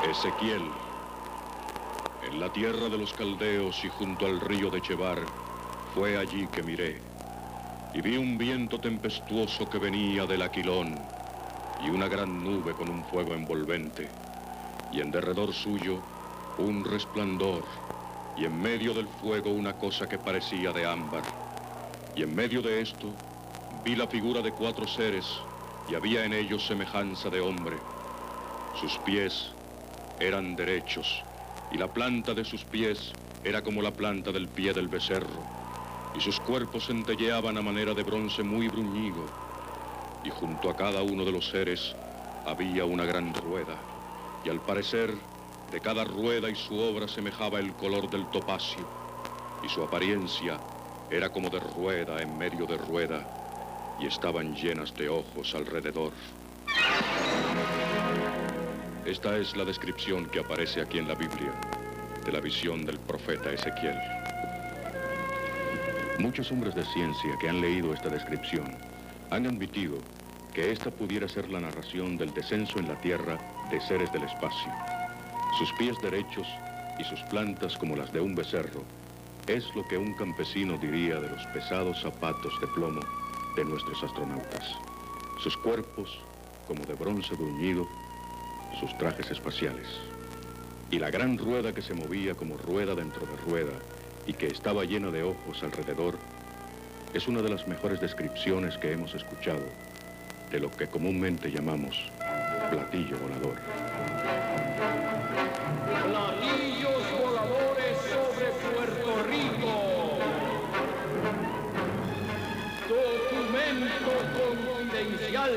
Ezequiel, en la tierra de los caldeos y junto al río de Chebar, fue allí que miré, y vi un viento tempestuoso que venía del Aquilón, y una gran nube con un fuego envolvente, y en derredor suyo un resplandor, y en medio del fuego una cosa que parecía de ámbar, y en medio de esto vi la figura de 4 seres, y había en ellos semejanza de hombre. Sus pies eran derechos, y la planta de sus pies era como la planta del pie del becerro, y sus cuerpos centelleaban a manera de bronce muy bruñido, y junto a cada uno de los seres había una gran rueda, y al parecer de cada rueda y su obra semejaba el color del topacio, y su apariencia era como de rueda en medio de rueda, y estaban llenas de ojos alrededor. Esta es la descripción que aparece aquí en la Biblia de la visión del profeta Ezequiel. Muchos hombres de ciencia que han leído esta descripción han admitido que esta pudiera ser la narración del descenso en la tierra de seres del espacio. Sus pies derechos y sus plantas como las de un becerro es lo que un campesino diría de los pesados zapatos de plomo de nuestros astronautas. Sus cuerpos como de bronce bruñido, sus trajes espaciales. Y la gran rueda que se movía como rueda dentro de rueda y que estaba llena de ojos alrededor, es una de las mejores descripciones que hemos escuchado de lo que comúnmente llamamos platillo volador. Platillos voladores sobre Puerto Rico. Documento confidencial.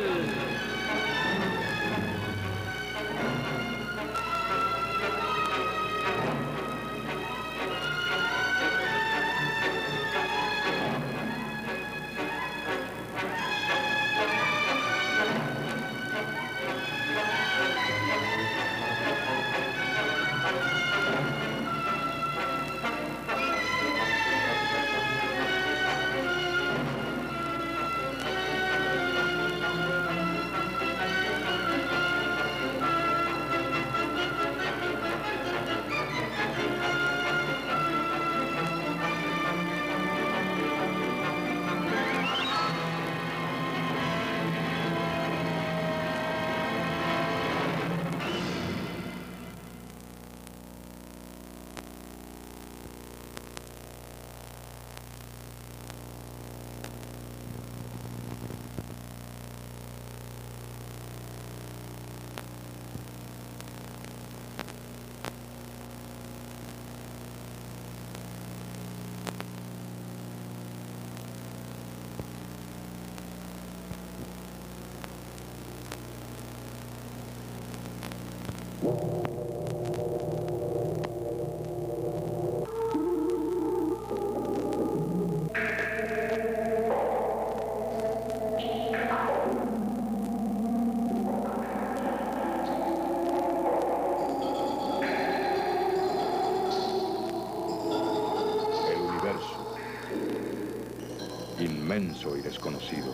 Inmenso y desconocido,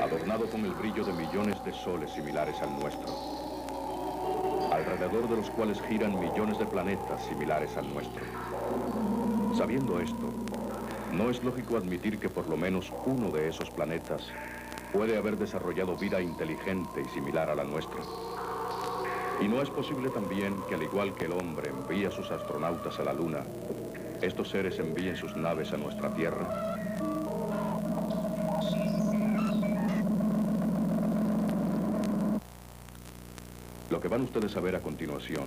adornado con el brillo de millones de soles similares al nuestro, alrededor de los cuales giran millones de planetas similares al nuestro. Sabiendo esto, no es lógico admitir que por lo menos uno de esos planetas puede haber desarrollado vida inteligente y similar a la nuestra. Y no es posible también que, al igual que el hombre envía sus astronautas a la Luna, estos seres envíen sus naves a nuestra Tierra. Lo que van ustedes a ver a continuación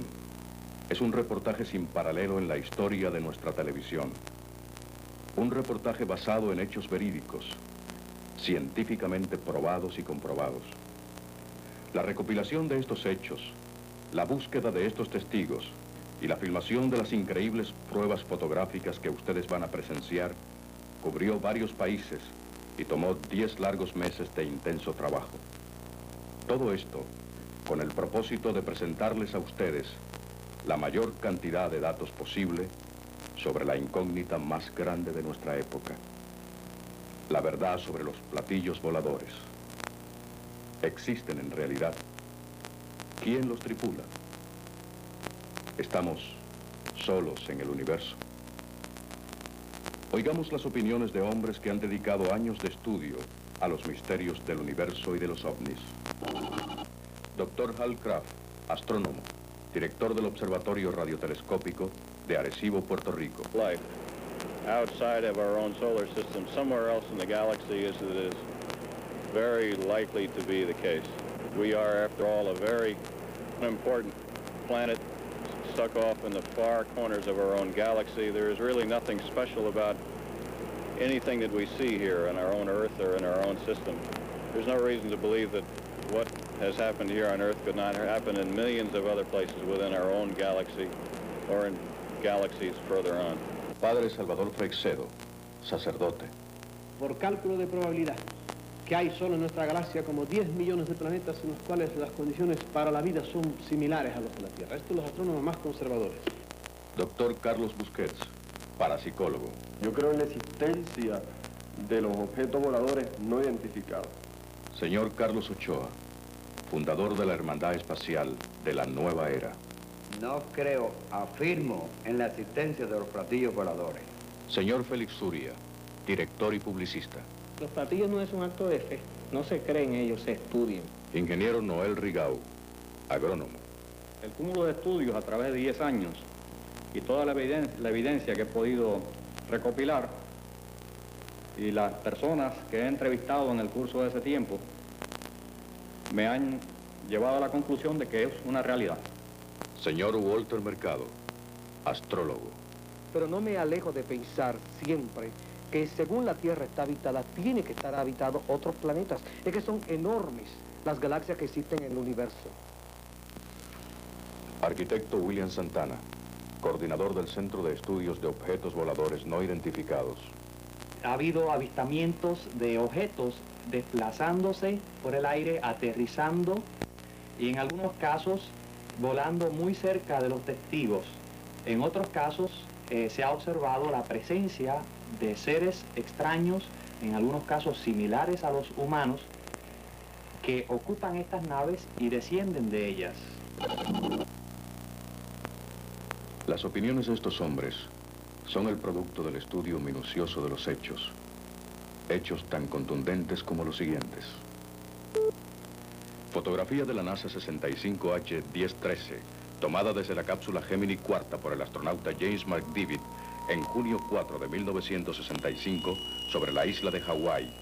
es un reportaje sin paralelo en la historia de nuestra televisión. Un reportaje basado en hechos verídicos, científicamente probados y comprobados. La recopilación de estos hechos, la búsqueda de estos testigos y la filmación de las increíbles pruebas fotográficas que ustedes van a presenciar cubrió varios países y tomó 10 largos meses de intenso trabajo. Todo esto con el propósito de presentarles a ustedes la mayor cantidad de datos posible sobre la incógnita más grande de nuestra época, la verdad sobre los platillos voladores. ¿Existen en realidad? ¿Quién los tripula? Estamos solos en el universo. Oigamos las opiniones de hombres que han dedicado años de estudio a los misterios del universo y de los ovnis. Dr. Hal Craft, astrónomo, director del Observatorio Radiotelescópico de Arecibo, Puerto Rico. Life outside of our own solar system, somewhere else in the galaxy, is very likely to be the case. We are, after all, a very important planet stuck off in the far corners of our own galaxy. There is really nothing special about anything that we see here on our own Earth or in our own system. There's no reason to believe that what has happened here on Earth could not happen in millions of other places within our own galaxy or in galaxies further on. Padre Salvador Freixedo, sacerdote. Por cálculo de probabilidad, que hay solo en nuestra galaxia como 10 millones de planetas en los cuales las condiciones para la vida son similares a las de la Tierra. Estos son los astrónomos más conservadores. Doctor Carlos Busquets, parapsicólogo. Yo creo en la existencia de los objetos voladores no identificados. Señor Carlos Ochoa, fundador de la Hermandad Espacial de la Nueva Era. No creo, afirmo en la existencia de los platillos voladores. Señor Félix Zuria, director y publicista. Los platillos no es un acto de fe, no se creen ellos, se estudian. Ingeniero Noel Rigau, agrónomo. El cúmulo de estudios a través de 10 años y toda la evidencia que he podido recopilar y las personas que he entrevistado en el curso de ese tiempo me han llevado a la conclusión de que es una realidad. Señor Walter Mercado, astrólogo. Pero no me alejo de pensar siempre que según la Tierra está habitada, tiene que estar habitados otros planetas. Es que son enormes las galaxias que existen en el universo. Arquitecto William Santana, coordinador del Centro de Estudios de Objetos Voladores No Identificados. Ha habido avistamientos de objetos desplazándose por el aire, aterrizando y en algunos casos volando muy cerca de los testigos. En otros casos se ha observado la presencia de seres extraños, en algunos casos similares a los humanos, que ocupan estas naves y descienden de ellas. Las opiniones de estos hombres son el producto del estudio minucioso de los hechos. Hechos tan contundentes como los siguientes. Fotografía de la NASA 65H1013, tomada desde la cápsula Gemini cuarta por el astronauta James McDivitt en junio 4 de 1965 sobre la isla de Hawái.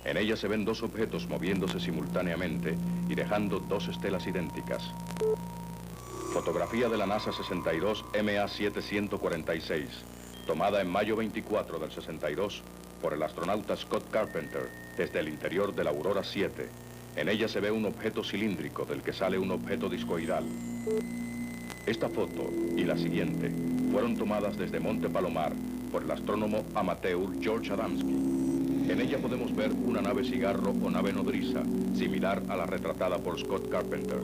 En ella se ven dos objetos moviéndose simultáneamente y dejando dos estelas idénticas. Fotografía de la NASA 62 MA746, tomada en mayo 24 del 62 por el astronauta Scott Carpenter desde el interior de la Aurora 7. En ella se ve un objeto cilíndrico del que sale un objeto discoidal. Esta foto y la siguiente fueron tomadas desde Monte Palomar por el astrónomo amateur George Adamski. En ella podemos ver una nave cigarro o nave nodriza, similar a la retratada por Scott Carpenter.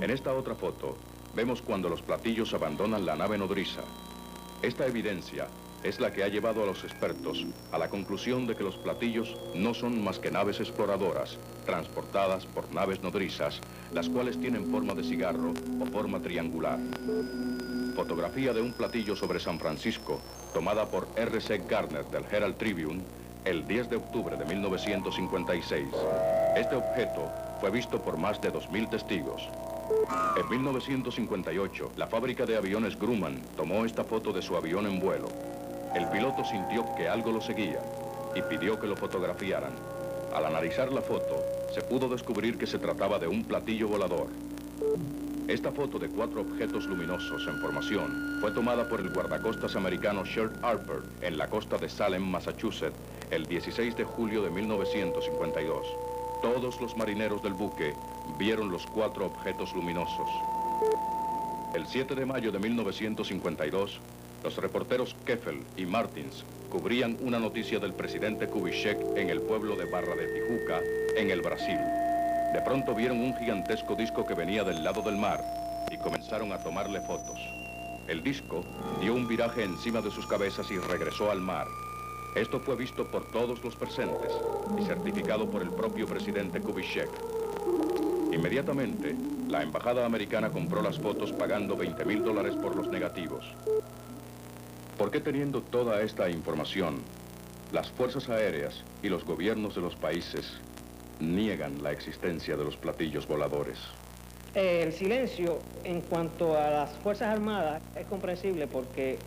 En esta otra foto vemos cuando los platillos abandonan la nave nodriza. Esta evidencia es la que ha llevado a los expertos a la conclusión de que los platillos no son más que naves exploradoras, transportadas por naves nodrizas, las cuales tienen forma de cigarro o forma triangular. Fotografía de un platillo sobre San Francisco, tomada por R.C. Garner del Herald Tribune, el 10 de octubre de 1956. Este objeto fue visto por más de 2.000 testigos. En 1958, la fábrica de aviones Grumman tomó esta foto de su avión en vuelo. El piloto sintió que algo lo seguía y pidió que lo fotografiaran. Al analizar la foto, se pudo descubrir que se trataba de un platillo volador. Esta foto de 4 objetos luminosos en formación fue tomada por el guardacostas americano Shert Harper en la costa de Salem, Massachusetts, el 16 de julio de 1952. Todos los marineros del buque vieron los 4 objetos luminosos. El 7 de mayo de 1952, los reporteros Keffel y Martins cubrían una noticia del presidente Kubitschek en el pueblo de Barra de Tijuca, en el Brasil. De pronto vieron un gigantesco disco que venía del lado del mar y comenzaron a tomarle fotos. El disco dio un viraje encima de sus cabezas y regresó al mar. Esto fue visto por todos los presentes y certificado por el propio presidente Kubitschek. Inmediatamente, la embajada americana compró las fotos pagando $20,000 por los negativos. ¿Por qué, teniendo toda esta información, las fuerzas aéreas y los gobiernos de los países niegan la existencia de los platillos voladores? El silencio en cuanto a las Fuerzas Armadas es comprensible porque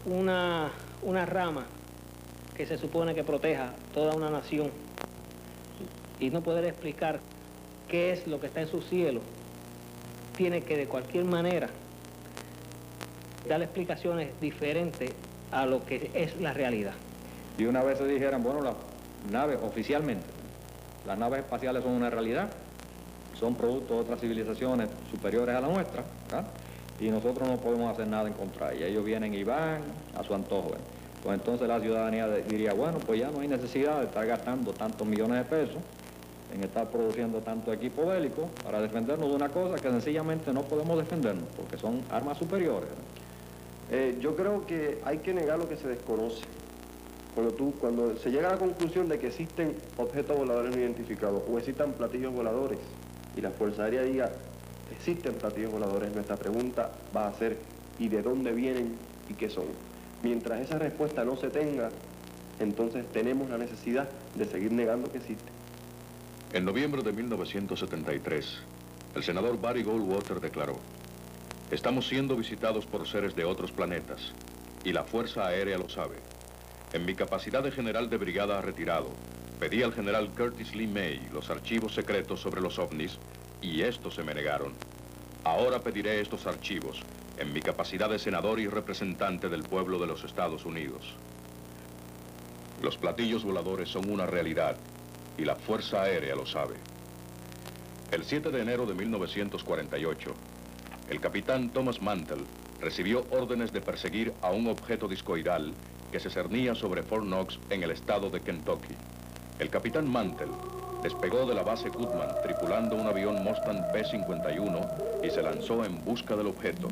una rama que se supone que proteja toda una nación y no poder explicar qué es lo que está en su cielo, tiene que de cualquier manera dar explicaciones diferentes a lo que es la realidad. Y una vez se dijeran, bueno, las naves oficialmente, las naves espaciales son una realidad, son producto de otras civilizaciones superiores a la nuestra, ¿verdad? Y nosotros no podemos hacer nada en contra de ellas. Ellos vienen y van a su antojo. Pues entonces la ciudadanía diría, bueno, pues ya no hay necesidad de estar gastando tantos millones de pesos en estar produciendo tanto equipo bélico para defendernos de una cosa que sencillamente no podemos defendernos, porque son armas superiores. Yo creo que hay que negar lo que se desconoce. Cuando se llega a la conclusión de que existen objetos voladores no identificados o existan platillos voladores y la Fuerza Aérea diga existen platillos voladores, nuestra pregunta va a ser ¿y de dónde vienen y qué son? Mientras esa respuesta no se tenga, entonces tenemos la necesidad de seguir negando que existen. En noviembre de 1973, el senador Barry Goldwater declaró: estamos siendo visitados por seres de otros planetas y la Fuerza Aérea lo sabe. En mi capacidad de general de brigada retirado, pedí al general Curtis Lee May los archivos secretos sobre los ovnis y estos se me negaron. Ahora pediré estos archivos en mi capacidad de senador y representante del pueblo de los Estados Unidos. Los platillos voladores son una realidad y la Fuerza Aérea lo sabe. El 7 de enero de 1948, el capitán Thomas Mantell recibió órdenes de perseguir a un objeto discoidal que se cernía sobre Fort Knox en el estado de Kentucky. El capitán Mantell despegó de la base Goodman tripulando un avión Mustang P-51 y se lanzó en busca del objeto.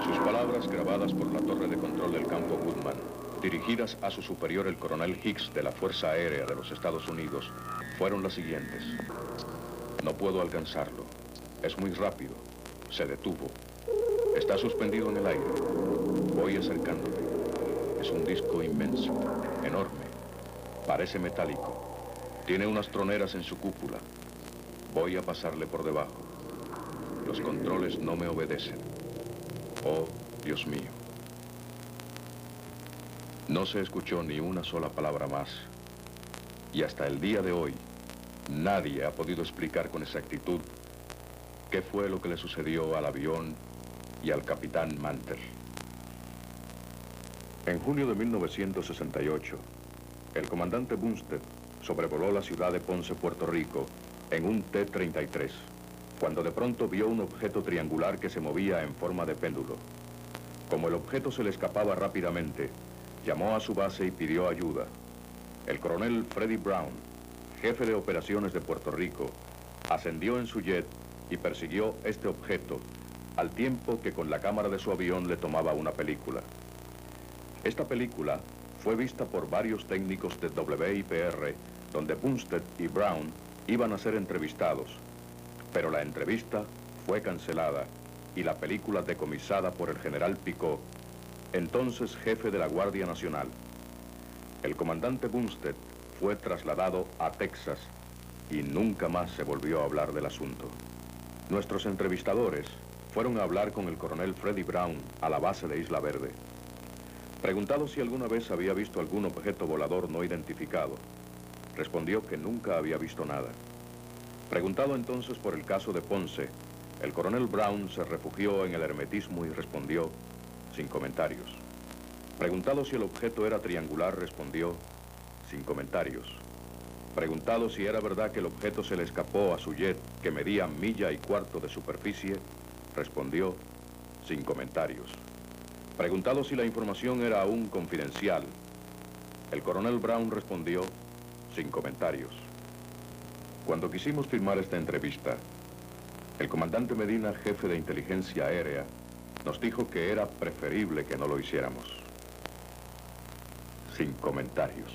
Sus palabras, grabadas por la torre de control del campo Goodman, dirigidas a su superior, el coronel Hicks de la Fuerza Aérea de los Estados Unidos, fueron las siguientes: no puedo alcanzarlo, es muy rápido, se detuvo, está suspendido en el aire, voy acercándome, es un disco inmenso, enorme, parece metálico, tiene unas troneras en su cúpula, voy a pasarle por debajo, los controles no me obedecen, oh Dios mío. No se escuchó ni una sola palabra más, y hasta el día de hoy, nadie ha podido explicar con exactitud qué fue lo que le sucedió al avión y al capitán Mantell. En junio de 1968, el comandante Bumstead sobrevoló la ciudad de Ponce, Puerto Rico, en un T-33, cuando de pronto vio un objeto triangular que se movía en forma de péndulo. Como el objeto se le escapaba rápidamente, llamó a su base y pidió ayuda. El coronel Freddie Brown, jefe de operaciones de Puerto Rico, ascendió en su jet y persiguió este objeto, al tiempo que con la cámara de su avión le tomaba una película. Esta película fue vista por varios técnicos de WIPR, donde Bumstead y Brown iban a ser entrevistados, pero la entrevista fue cancelada y la película decomisada por el general Picot, entonces jefe de la Guardia Nacional. El comandante Bumstead fue trasladado a Texas y nunca más se volvió a hablar del asunto. Nuestros entrevistadores fueron a hablar con el coronel Freddie Brown a la base de Isla Verde. Preguntado si alguna vez había visto algún objeto volador no identificado, respondió que nunca había visto nada. Preguntado entonces por el caso de Ponce, el coronel Brown se refugió en el hermetismo y respondió sin comentarios. Preguntado si el objeto era triangular, respondió sin comentarios. Preguntado si era verdad que el objeto se le escapó a su jet, que medía 1,25 millas de superficie, respondió sin comentarios. Preguntado si la información era aún confidencial, el coronel Brown respondió sin comentarios. Cuando quisimos firmar esta entrevista, el comandante Medina, jefe de inteligencia aérea, nos dijo que era preferible que no lo hiciéramos. Sin comentarios.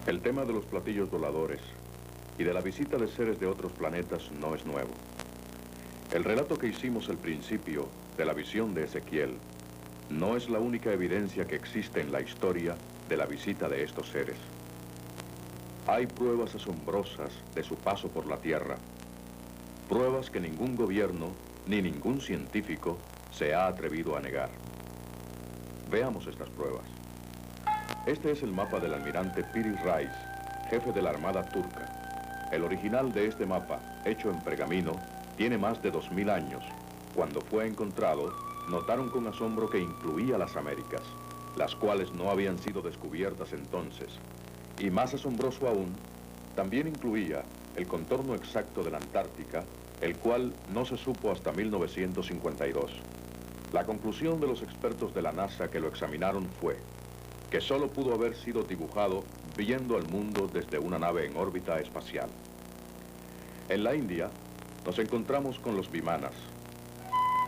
El tema de los platillos voladores y de la visita de seres de otros planetas no es nuevo. El relato que hicimos al principio de la visión de Ezequiel no es la única evidencia que existe en la historia de la visita de estos seres. Hay pruebas asombrosas de su paso por la Tierra, pruebas que ningún gobierno ni ningún científico se ha atrevido a negar. Veamos estas pruebas. Este es el mapa del almirante Piri Reis, jefe de la Armada turca. El original de este mapa, hecho en pergamino, tiene más de 2000 años. Cuando fue encontrado, notaron con asombro que incluía las Américas, las cuales no habían sido descubiertas entonces. Y más asombroso aún, también incluía el contorno exacto de la Antártica, el cual no se supo hasta 1952. La conclusión de los expertos de la NASA que lo examinaron fue que solo pudo haber sido dibujado viendo al mundo desde una nave en órbita espacial. En la India nos encontramos con los vimanas.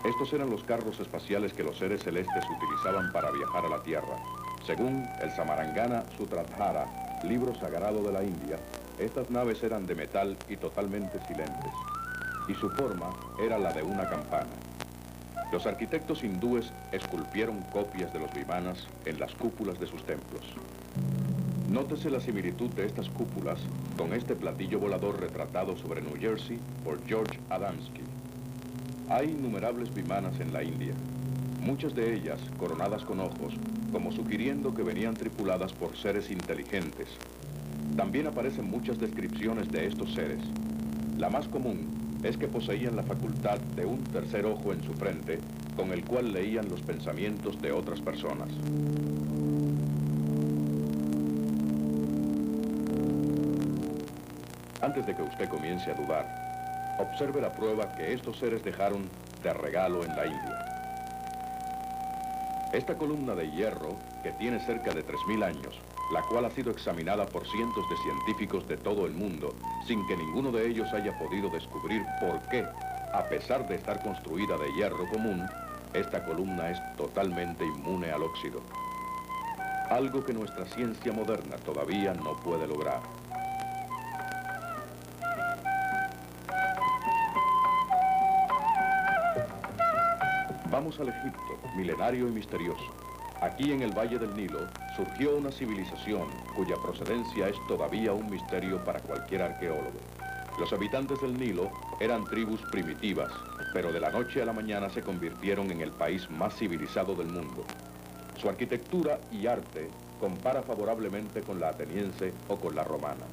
Estos eran los carros espaciales que los seres celestes utilizaban para viajar a la Tierra. Según el Samarangana Sutradhara, libro sagrado de la India, estas naves eran de metal y totalmente silentes, y su forma era la de una campana. Los arquitectos hindúes esculpieron copias de los vimanas en las cúpulas de sus templos. Nótese la similitud de estas cúpulas con este platillo volador retratado sobre New Jersey por George Adamski. Hay innumerables vimanas en la India, muchas de ellas coronadas con ojos, como sugiriendo que venían tripuladas por seres inteligentes. También aparecen muchas descripciones de estos seres. La más común es que poseían la facultad de un tercer ojo en su frente, con el cual leían los pensamientos de otras personas. Antes de que usted comience a dudar, observe la prueba que estos seres dejaron de regalo en la India. Esta columna de hierro, que tiene cerca de 3000 años, la cual ha sido examinada por cientos de científicos de todo el mundo, sin que ninguno de ellos haya podido descubrir por qué, a pesar de estar construida de hierro común, esta columna es totalmente inmune al óxido. Algo que nuestra ciencia moderna todavía no puede lograr. Vamos al Egipto, milenario y misterioso. Aquí en el Valle del Nilo surgió una civilización cuya procedencia es todavía un misterio para cualquier arqueólogo. Los habitantes del Nilo eran tribus primitivas, pero de la noche a la mañana se convirtieron en el país más civilizado del mundo. Su arquitectura y arte compara favorablemente con la ateniense o con la romana.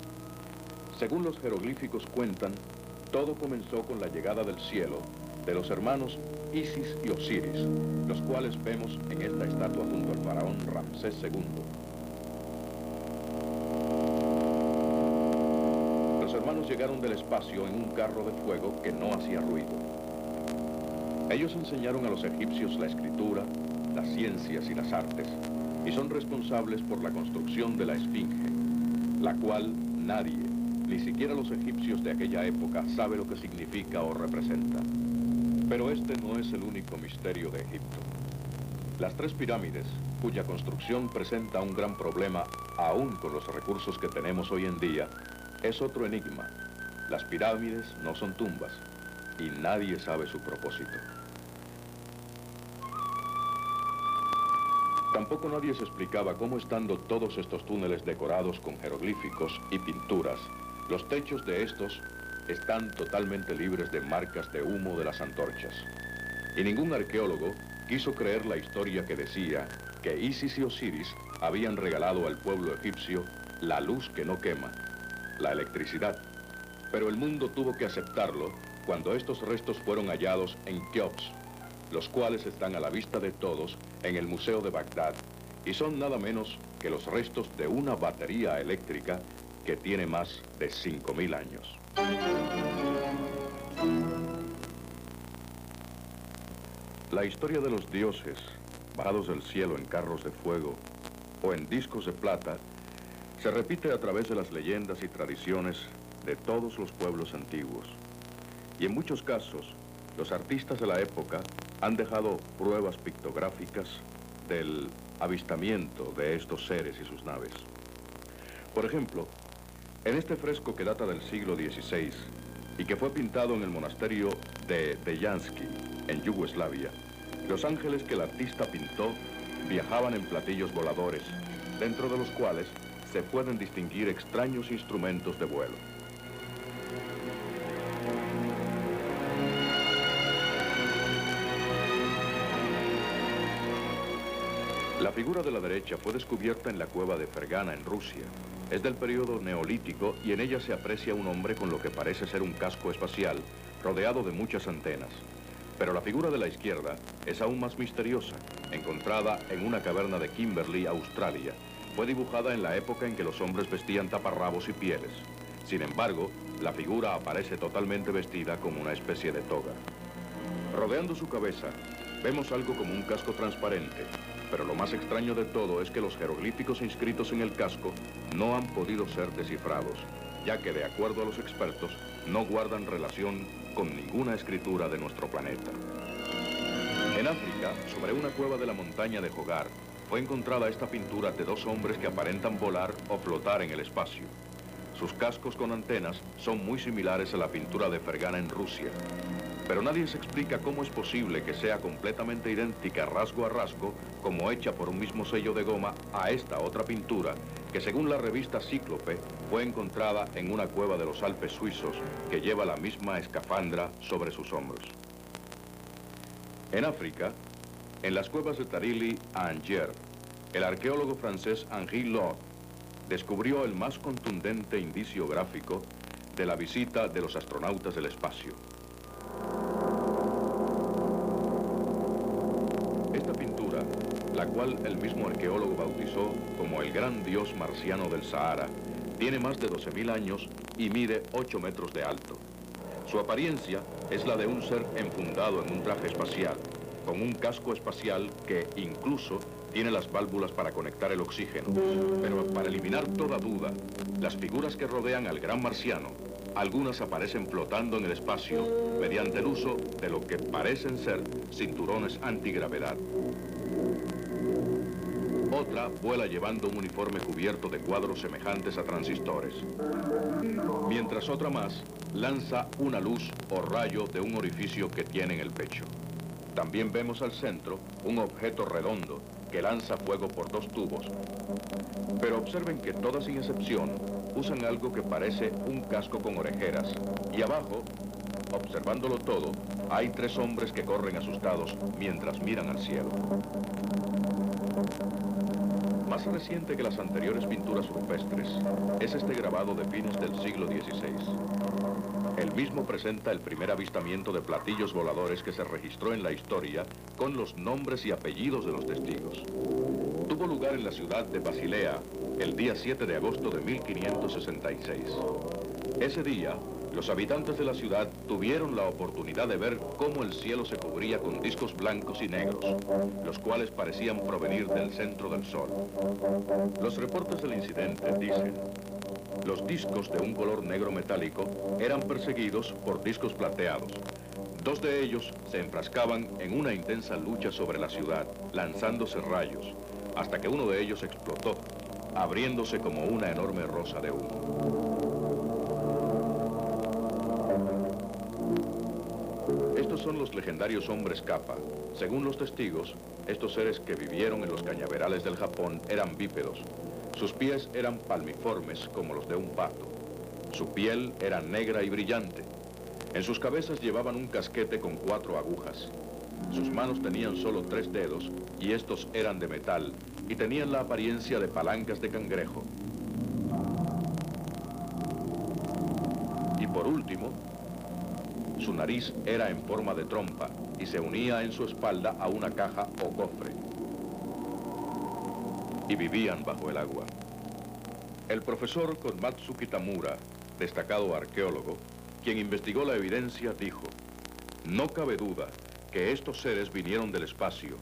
Según los jeroglíficos cuentan, todo comenzó con la llegada del cielo de los hermanos Isis y Osiris, los cuales vemos en esta estatua junto al faraón Ramsés II. Los hermanos llegaron del espacio en un carro de fuego que no hacía ruido. Ellos enseñaron a los egipcios la escritura, las ciencias y las artes, y son responsables por la construcción de la Esfinge, la cual nadie, ni siquiera los egipcios de aquella época, sabe lo que significa o representa. Pero este no es el único misterio de Egipto. Las 3 pirámides, cuya construcción presenta un gran problema, aún con los recursos que tenemos hoy en día, es otro enigma. Las pirámides no son tumbas, y nadie sabe su propósito. Tampoco nadie se explicaba cómo, estando todos estos túneles decorados con jeroglíficos y pinturas, los techos de estos están totalmente libres de marcas de humo de las antorchas. Y ningún arqueólogo quiso creer la historia que decía que Isis y Osiris habían regalado al pueblo egipcio la luz que no quema, la electricidad. Pero el mundo tuvo que aceptarlo cuando estos restos fueron hallados en Keops, los cuales están a la vista de todos en el Museo de Bagdad, y son nada menos que los restos de una batería eléctrica que tiene más de 5000 años. La historia de los dioses bajados del cielo en carros de fuego o en discos de plata se repite a través de las leyendas y tradiciones de todos los pueblos antiguos. Y en muchos casos, los artistas de la época han dejado pruebas pictográficas del avistamiento de estos seres y sus naves. Por ejemplo, en este fresco que data del siglo XVI y que fue pintado en el monasterio de Dejansky, en Yugoslavia, los ángeles que el artista pintó viajaban en platillos voladores, dentro de los cuales se pueden distinguir extraños instrumentos de vuelo. La figura de la derecha fue descubierta en la cueva de Fergana, en Rusia. Es del periodo neolítico y en ella se aprecia un hombre con lo que parece ser un casco espacial, rodeado de muchas antenas. Pero la figura de la izquierda es aún más misteriosa, encontrada en una caverna de Kimberley, Australia. Fue dibujada en la época en que los hombres vestían taparrabos y pieles. Sin embargo, la figura aparece totalmente vestida como una especie de toga. Rodeando su cabeza, vemos algo como un casco transparente, pero lo más extraño de todo es que los jeroglíficos inscritos en el casco no han podido ser descifrados, ya que, de acuerdo a los expertos, no guardan relación con ninguna escritura de nuestro planeta. En África, sobre una cueva de la montaña de Hogar, fue encontrada esta pintura de dos hombres que aparentan volar o flotar en el espacio. Sus cascos con antenas son muy similares a la pintura de Fergana en Rusia. Pero nadie se explica cómo es posible que sea completamente idéntica rasgo a rasgo, como hecha por un mismo sello de goma, a esta otra pintura, que según la revista Cíclope, fue encontrada en una cueva de los Alpes suizos, que lleva la misma escafandra sobre sus hombros. En África, en las cuevas de Tarili a Angers, el arqueólogo francés Henri Lord descubrió el más contundente indicio gráfico de la visita de los astronautas del espacio. Esta pintura, la cual el mismo arqueólogo bautizó como el gran dios marciano del Sahara, tiene más de 12.000 años y mide 8 metros de alto. Su apariencia es la de un ser enfundado en un traje espacial, con un casco espacial que incluso tiene las válvulas para conectar el oxígeno. Pero para eliminar toda duda, las figuras que rodean al gran marciano, algunas aparecen flotando en el espacio mediante el uso de lo que parecen ser cinturones antigravedad. Otra vuela llevando un uniforme cubierto de cuadros semejantes a transistores. Mientras otra más lanza una luz o rayo de un orificio que tiene en el pecho. También vemos al centro un objeto redondo que lanza fuego por dos tubos. Pero observen que todas sin excepción usan algo que parece un casco con orejeras. Y abajo, observándolo todo, hay 3 hombres que corren asustados mientras miran al cielo. Más reciente que las anteriores pinturas rupestres es este grabado de fines del siglo XVI. El mismo presenta el primer avistamiento de platillos voladores que se registró en la historia con los nombres y apellidos de los testigos. Tuvo lugar en la ciudad de Basilea el día 7 de agosto de 1566. Ese día, los habitantes de la ciudad tuvieron la oportunidad de ver cómo el cielo se cubría con discos blancos y negros, los cuales parecían provenir del centro del sol. Los reportes del incidente dicen: los discos de un color negro metálico eran perseguidos por discos plateados. 2 de ellos se enfrascaban en una intensa lucha sobre la ciudad, lanzándose rayos, hasta que uno de ellos explotó, abriéndose como una enorme rosa de humo. Estos son los legendarios hombres capa. Según los testigos, estos seres que vivieron en los cañaverales del Japón eran bípedos. Sus pies eran palmiformes como los de un pato. Su piel era negra y brillante. En sus cabezas llevaban un casquete con 4 agujas. Sus manos tenían solo 3 dedos y estos eran de metal y tenían la apariencia de palancas de cangrejo. Y por último, su nariz era en forma de trompa y se unía en su espalda a una caja o cofre. Y vivían bajo el agua. El profesor Komatsu Kitamura, destacado arqueólogo, quien investigó la evidencia, dijo: no cabe duda que estos seres vinieron del espacio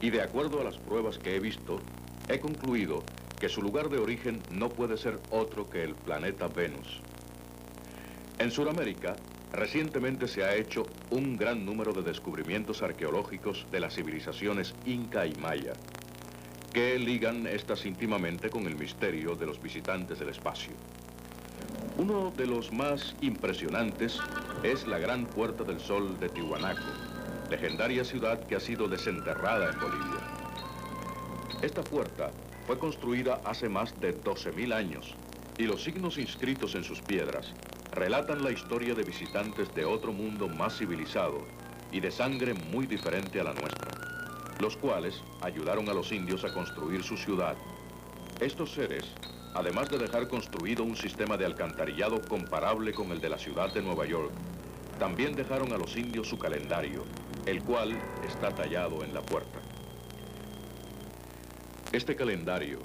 y de acuerdo a las pruebas que he visto, he concluido que su lugar de origen no puede ser otro que el planeta Venus. En Sudamérica, recientemente se ha hecho un gran número de descubrimientos arqueológicos de las civilizaciones Inca y Maya. que ligan estas íntimamente con el misterio de los visitantes del espacio. Uno de los más impresionantes es la Gran Puerta del Sol de Tiwanaku, legendaria ciudad que ha sido desenterrada en Bolivia. Esta puerta fue construida hace más de 12.000 años y los signos inscritos en sus piedras relatan la historia de visitantes de otro mundo más civilizado y de sangre muy diferente a la nuestra, los cuales ayudaron a los indios a construir su ciudad. Estos seres, además de dejar construido un sistema de alcantarillado comparable con el de la ciudad de Nueva York, también dejaron a los indios su calendario, el cual está tallado en la puerta. Este calendario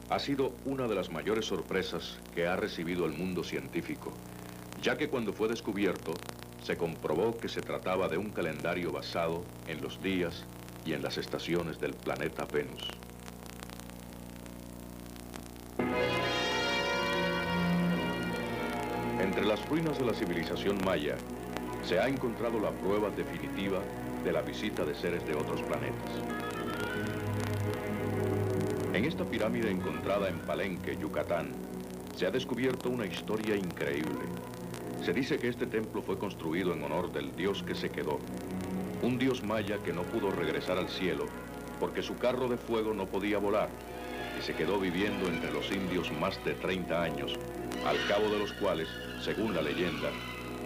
ha sido una de las mayores sorpresas que ha recibido el mundo científico, ya que cuando fue descubierto, se comprobó que se trataba de un calendario basado en los días y en las estaciones del planeta Venus. Entre las ruinas de la civilización maya, se ha encontrado la prueba definitiva de la visita de seres de otros planetas. En esta pirámide encontrada en Palenque, Yucatán, se ha descubierto una historia increíble. Se dice que este templo fue construido en honor del dios que se quedó, un dios maya que no pudo regresar al cielo porque su carro de fuego no podía volar y se quedó viviendo entre los indios más de 30 años, al cabo de los cuales, según la leyenda,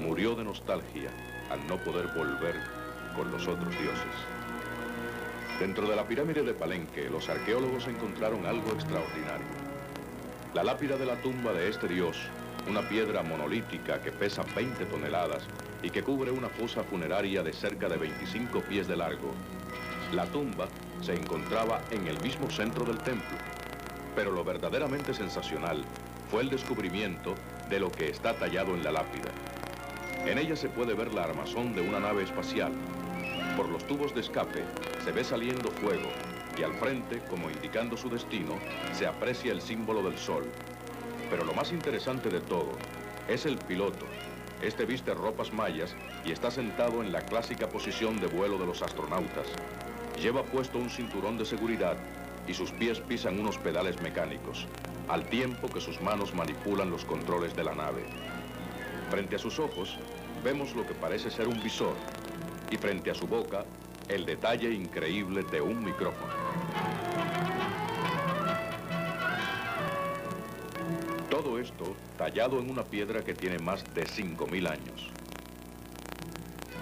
murió de nostalgia al no poder volver con los otros dioses. Dentro de la pirámide de Palenque, los arqueólogos encontraron algo extraordinario. La lápida de la tumba de este dios, una piedra monolítica que pesa 20 toneladas y que cubre una fosa funeraria de cerca de 25 pies de largo. La tumba se encontraba en el mismo centro del templo, pero lo verdaderamente sensacional fue el descubrimiento de lo que está tallado en la lápida. En ella se puede ver la armazón de una nave espacial. Por los tubos de escape se ve saliendo fuego y al frente, como indicando su destino, se aprecia el símbolo del sol. Pero lo más interesante de todo es el piloto. Este viste ropas mayas y está sentado en la clásica posición de vuelo de los astronautas. Lleva puesto un cinturón de seguridad y sus pies pisan unos pedales mecánicos, al tiempo que sus manos manipulan los controles de la nave. Frente a sus ojos vemos lo que parece ser un visor y frente a su boca el detalle increíble de un micrófono. Todo esto tallado en una piedra que tiene más de 5.000 años.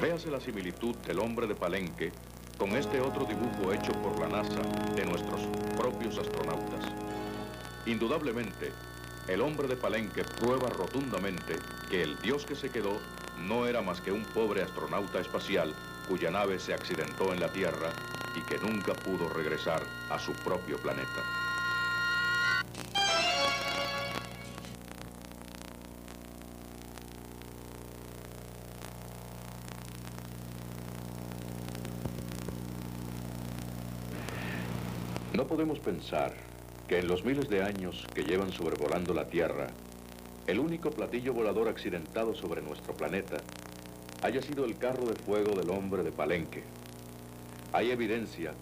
Véase la similitud del hombre de Palenque con este otro dibujo hecho por la NASA de nuestros propios astronautas. Indudablemente, el hombre de Palenque prueba rotundamente que el dios que se quedó no era más que un pobre astronauta espacial cuya nave se accidentó en la Tierra y que nunca pudo regresar a su propio planeta. No podemos pensar que en los miles de años que llevan sobrevolando la Tierra, el único platillo volador accidentado sobre nuestro planeta haya sido el carro de fuego del hombre de Palenque. Hay evidencia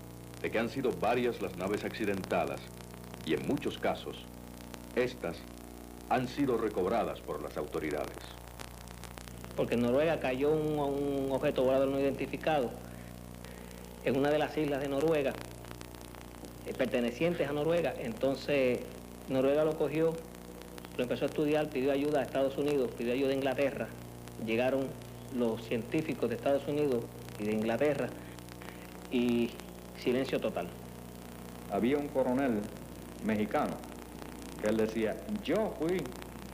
de que han sido varias las naves accidentadas y en muchos casos, estas han sido recobradas por las autoridades. Porque en Noruega cayó un objeto volador no identificado en una de las islas de Noruega, pertenecientes a Noruega. Entonces Noruega lo cogió, lo empezó a estudiar, pidió ayuda a Estados Unidos, pidió ayuda a Inglaterra. Llegaron los científicos de Estados Unidos y de Inglaterra y silencio total. Había un coronel mexicano que él decía: yo fui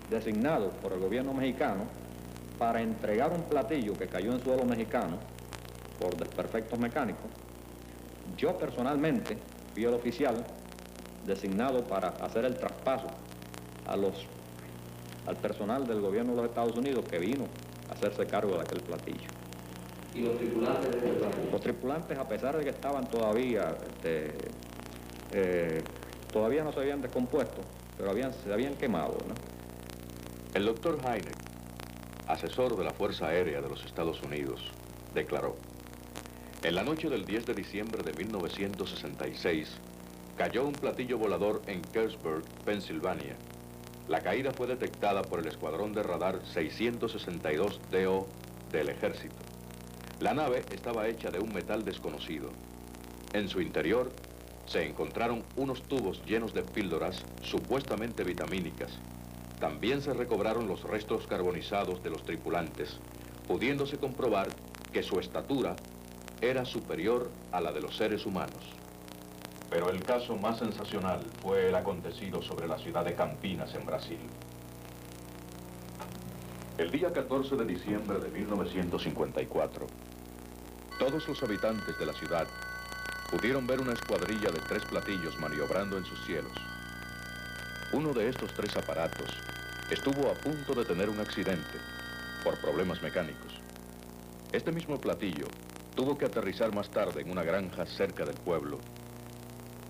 designado por el gobierno mexicano para entregar un platillo que cayó en suelo mexicano por desperfectos mecánicos. Yo personalmente fui el oficial designado para hacer el traspaso al personal del gobierno de los Estados Unidos que vino a hacerse cargo de aquel platillo. ¿Y los tripulantes de este platillo? Los tripulantes, a pesar de que estaban todavía, todavía no se habían descompuesto, pero se habían quemado, ¿no? El doctor Hynek, asesor de la Fuerza Aérea de los Estados Unidos, declaró: en la noche del 10 de diciembre de 1966, Cayó un platillo volador en Kersburg, Pensilvania. La caída fue detectada por el escuadrón de radar 662DO del ejército. La nave estaba hecha de un metal desconocido. En su interior se encontraron unos tubos llenos de píldoras supuestamente vitamínicas. También se recobraron los restos carbonizados de los tripulantes, pudiéndose comprobar que su estatura era superior a la de los seres humanos. Pero el caso más sensacional fue el acontecido sobre la ciudad de Campinas, en Brasil. El día 14 de diciembre de 1954, todos los habitantes de la ciudad pudieron ver una escuadrilla de 3 platillos maniobrando en sus cielos. Uno de estos 3 aparatos estuvo a punto de tener un accidente por problemas mecánicos. Este mismo platillo tuvo que aterrizar más tarde en una granja cerca del pueblo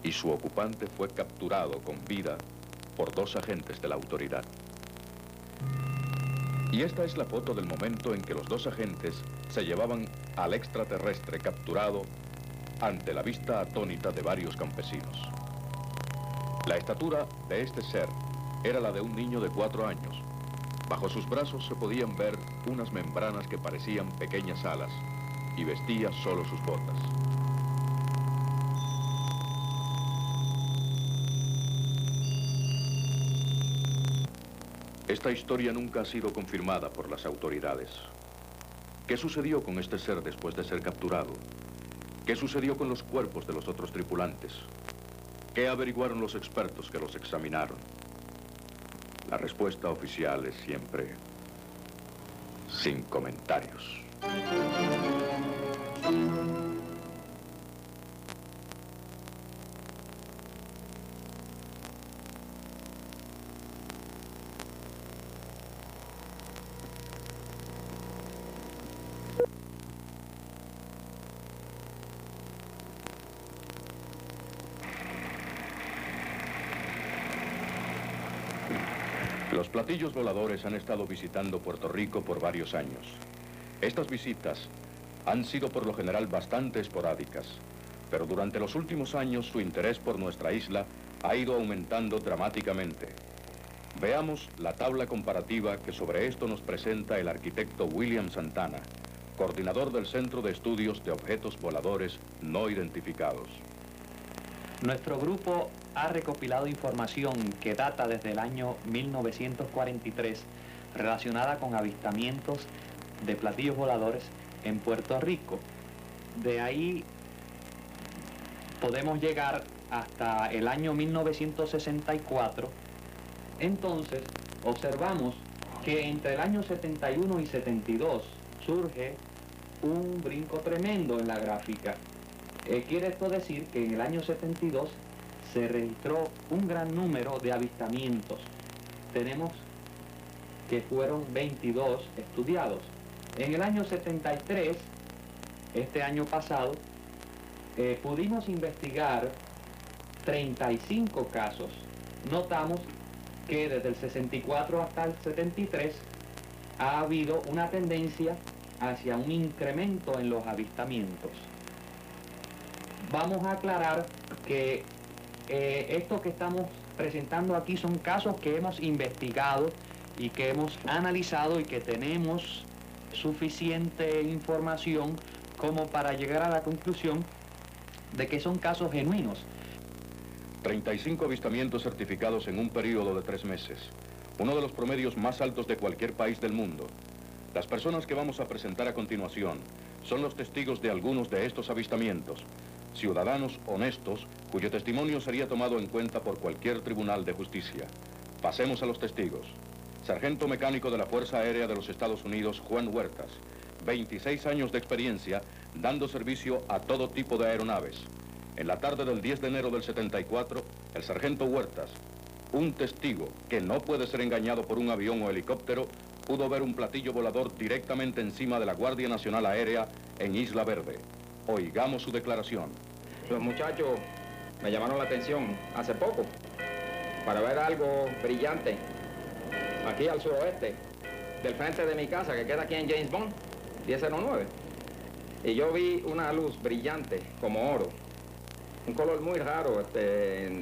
y su ocupante fue capturado con vida por 2 agentes de la autoridad. Y esta es la foto del momento en que los 2 agentes se llevaban al extraterrestre capturado ante la vista atónita de varios campesinos. La estatura de este ser era la de un niño de 4 años. Bajo sus brazos se podían ver unas membranas que parecían pequeñas alas y vestía solo sus botas. Esta historia nunca ha sido confirmada por las autoridades. ¿Qué sucedió con este ser después de ser capturado? ¿Qué sucedió con los cuerpos de los otros tripulantes? ¿Qué averiguaron los expertos que los examinaron? La respuesta oficial es siempre sin comentarios. Los platillos voladores han estado visitando Puerto Rico por varios años. Estas visitas han sido por lo general bastante esporádicas, pero durante los últimos años su interés por nuestra isla ha ido aumentando dramáticamente. Veamos la tabla comparativa que sobre esto nos presenta el arquitecto William Santana, coordinador del Centro de Estudios de Objetos Voladores No Identificados. Nuestro grupo ha recopilado información que data desde el año 1943 relacionada con avistamientos de platillos voladores en Puerto Rico. De ahí podemos llegar hasta el año 1964. Entonces, observamos que entre el año 71 y 72 surge un brinco tremendo en la gráfica. Quiere esto decir que en el año 72 se registró un gran número de avistamientos. Tenemos que fueron 22 estudiados. En el año 73, este año pasado, pudimos investigar 35 casos. Notamos que desde el 64 hasta el 73 ha habido una tendencia hacia un incremento en los avistamientos. Vamos a aclarar que esto que estamos presentando aquí son casos que hemos investigado y que hemos analizado y que tenemos suficiente información como para llegar a la conclusión de que son casos genuinos. 35 avistamientos certificados en un periodo de 3 meses, uno de los promedios más altos de cualquier país del mundo. Las personas que vamos a presentar a continuación son los testigos de algunos de estos avistamientos, ciudadanos honestos cuyo testimonio sería tomado en cuenta por cualquier tribunal de justicia. Pasemos a los testigos. Sargento mecánico de la Fuerza Aérea de los Estados Unidos, Juan Huertas, 26 años de experiencia dando servicio a todo tipo de aeronaves. En la tarde del 10 de enero del 74, el sargento Huertas, un testigo que no puede ser engañado por un avión o helicóptero, pudo ver un platillo volador directamente encima de la Guardia Nacional Aérea en Isla Verde. Oigamos su declaración. Los muchachos me llamaron la atención hace poco para ver algo brillante aquí al suroeste del frente de mi casa, que queda aquí en James Bond, 1009. Y yo vi una luz brillante como oro un color muy raro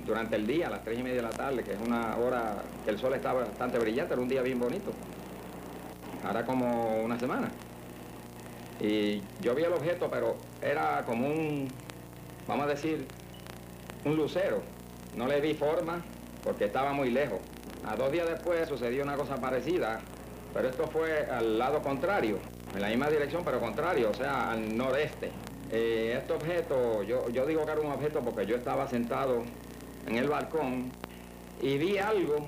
durante el día, a las 3:30 de la tarde, que es una hora que el sol estaba bastante brillante, era un día bien bonito. Ahora como una semana. Y yo vi el objeto, pero era como vamos a decir, un lucero. No le vi forma porque estaba muy lejos. A 2 días después sucedió una cosa parecida, pero esto fue al lado contrario, en la misma dirección, pero contrario, o sea, al noreste. Este objeto, yo digo que era un objeto porque yo estaba sentado en el balcón y vi algo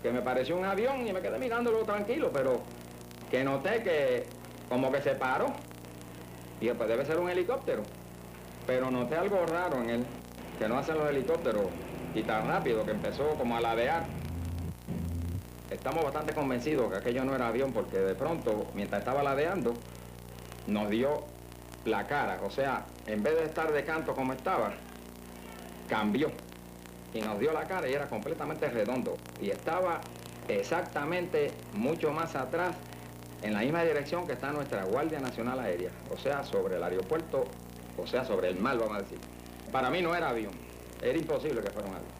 que me pareció un avión y me quedé mirándolo tranquilo, pero que noté que como que se paró. Y pues debe ser un helicóptero. Pero noté algo raro en él, que no hacen los helicópteros y tan rápido que empezó como a ladear. Estamos bastante convencidos que aquello no era avión porque de pronto, mientras estaba ladeando, nos dio la cara. O sea, en vez de estar de canto como estaba, cambió. Y nos dio la cara y era completamente redondo. Y estaba exactamente mucho más atrás, en la misma dirección que está nuestra Guardia Nacional Aérea. O sea, sobre el aeropuerto, o sea, sobre el mar, vamos a decir. Para mí no era avión. Era imposible que fuera un avión.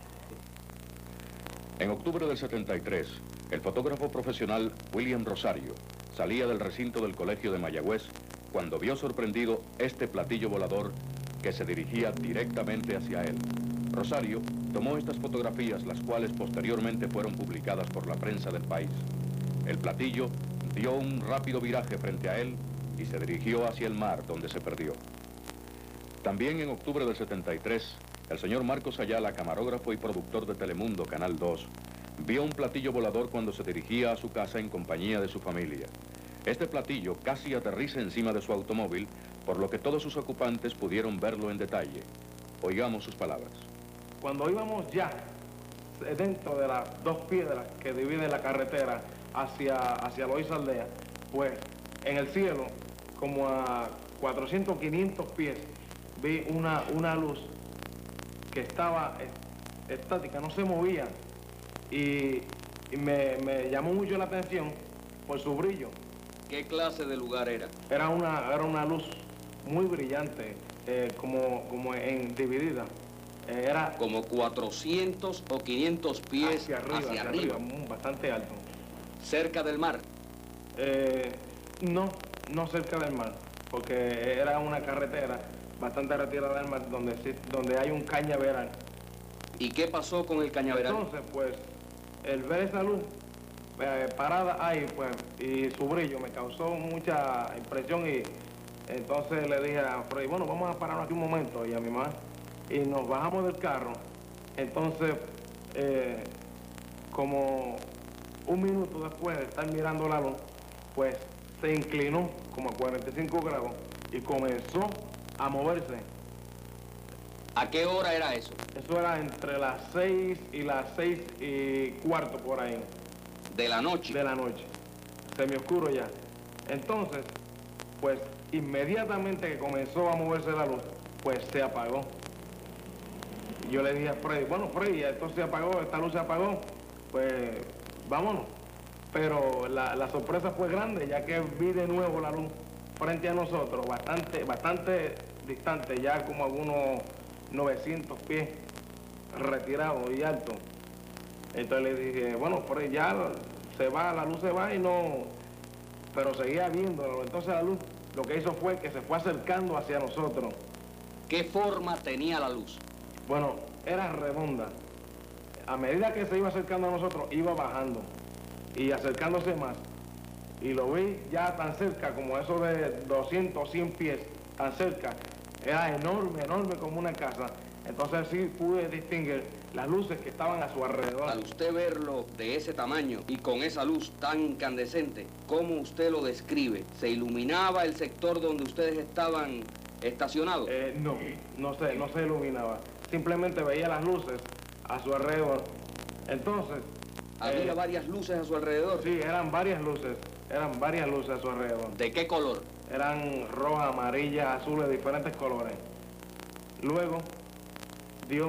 En octubre del 73, el fotógrafo profesional William Rosario salía del recinto del Colegio de Mayagüez cuando vio sorprendido este platillo volador que se dirigía directamente hacia él. Rosario tomó estas fotografías, las cuales posteriormente fueron publicadas por la prensa del país. El platillo dio un rápido viraje frente a él y se dirigió hacia el mar, donde se perdió. También en octubre del 73, el señor Marcos Ayala, camarógrafo y productor de Telemundo, Canal 2, vio un platillo volador cuando se dirigía a su casa en compañía de su familia. Este platillo casi aterriza encima de su automóvil, por lo que todos sus ocupantes pudieron verlo en detalle. Oigamos sus palabras. Cuando íbamos ya dentro de las 2 piedras que dividen la carretera hacia Loíza Aldea, pues en el cielo, como a 400, 500 pies, vi una luz que estaba estática, no se movía, y me llamó mucho la atención por su brillo. ¿Qué clase de lugar era? Era una luz muy brillante, como en dividida. Era como 400 o 500 pies hacia arriba. Bastante alto. ¿Cerca del mar? No cerca del mar, porque era una carretera bastante retirada del mar donde hay un cañaveral. ¿Y qué pasó con el cañaveral? Entonces, pues, el ver esa luz parada ahí, pues, y su brillo me causó mucha impresión, y entonces le dije a Freddy, bueno, vamos a pararnos aquí un momento, y a mi mamá, y nos bajamos del carro. Entonces, como un minuto después de estar mirando la luz, pues se inclinó como a 45 grados y comenzó a moverse. ¿A qué hora era eso? Eso era entre las 6 y las 6:15 por ahí. ¿De la noche? De la noche. Semioscuro ya. Entonces, pues inmediatamente que comenzó a moverse la luz, pues se apagó. Yo le dije a Freddy, bueno, Freddy, esto se apagó, esta luz se apagó, pues vámonos. Pero la sorpresa fue grande, ya que vi de nuevo la luz frente a nosotros, bastante distante, ya como a unos 900 pies, retirado y alto. Entonces le dije, bueno, Freddy, ya se va, la luz se va y no... Pero seguía viéndolo. Entonces la luz lo que hizo fue que se fue acercando hacia nosotros. ¿Qué forma tenía la luz? Bueno, era redonda. A medida que se iba acercando a nosotros, iba bajando y acercándose más. Y lo vi ya tan cerca, como eso de 200, 100 pies, tan cerca. Era enorme, enorme como una casa. Entonces sí pude distinguir las luces que estaban a su alrededor. Al usted verlo de ese tamaño y con esa luz tan incandescente, ¿cómo usted lo describe? ¿Se iluminaba el sector donde ustedes estaban estacionados? No se iluminaba. Simplemente veía las luces a su alrededor. Entonces... ¿Había varias luces a su alrededor? Sí, eran varias luces a su alrededor. ¿De qué color? Eran rojas, amarillas, azules, diferentes colores. Luego, dio...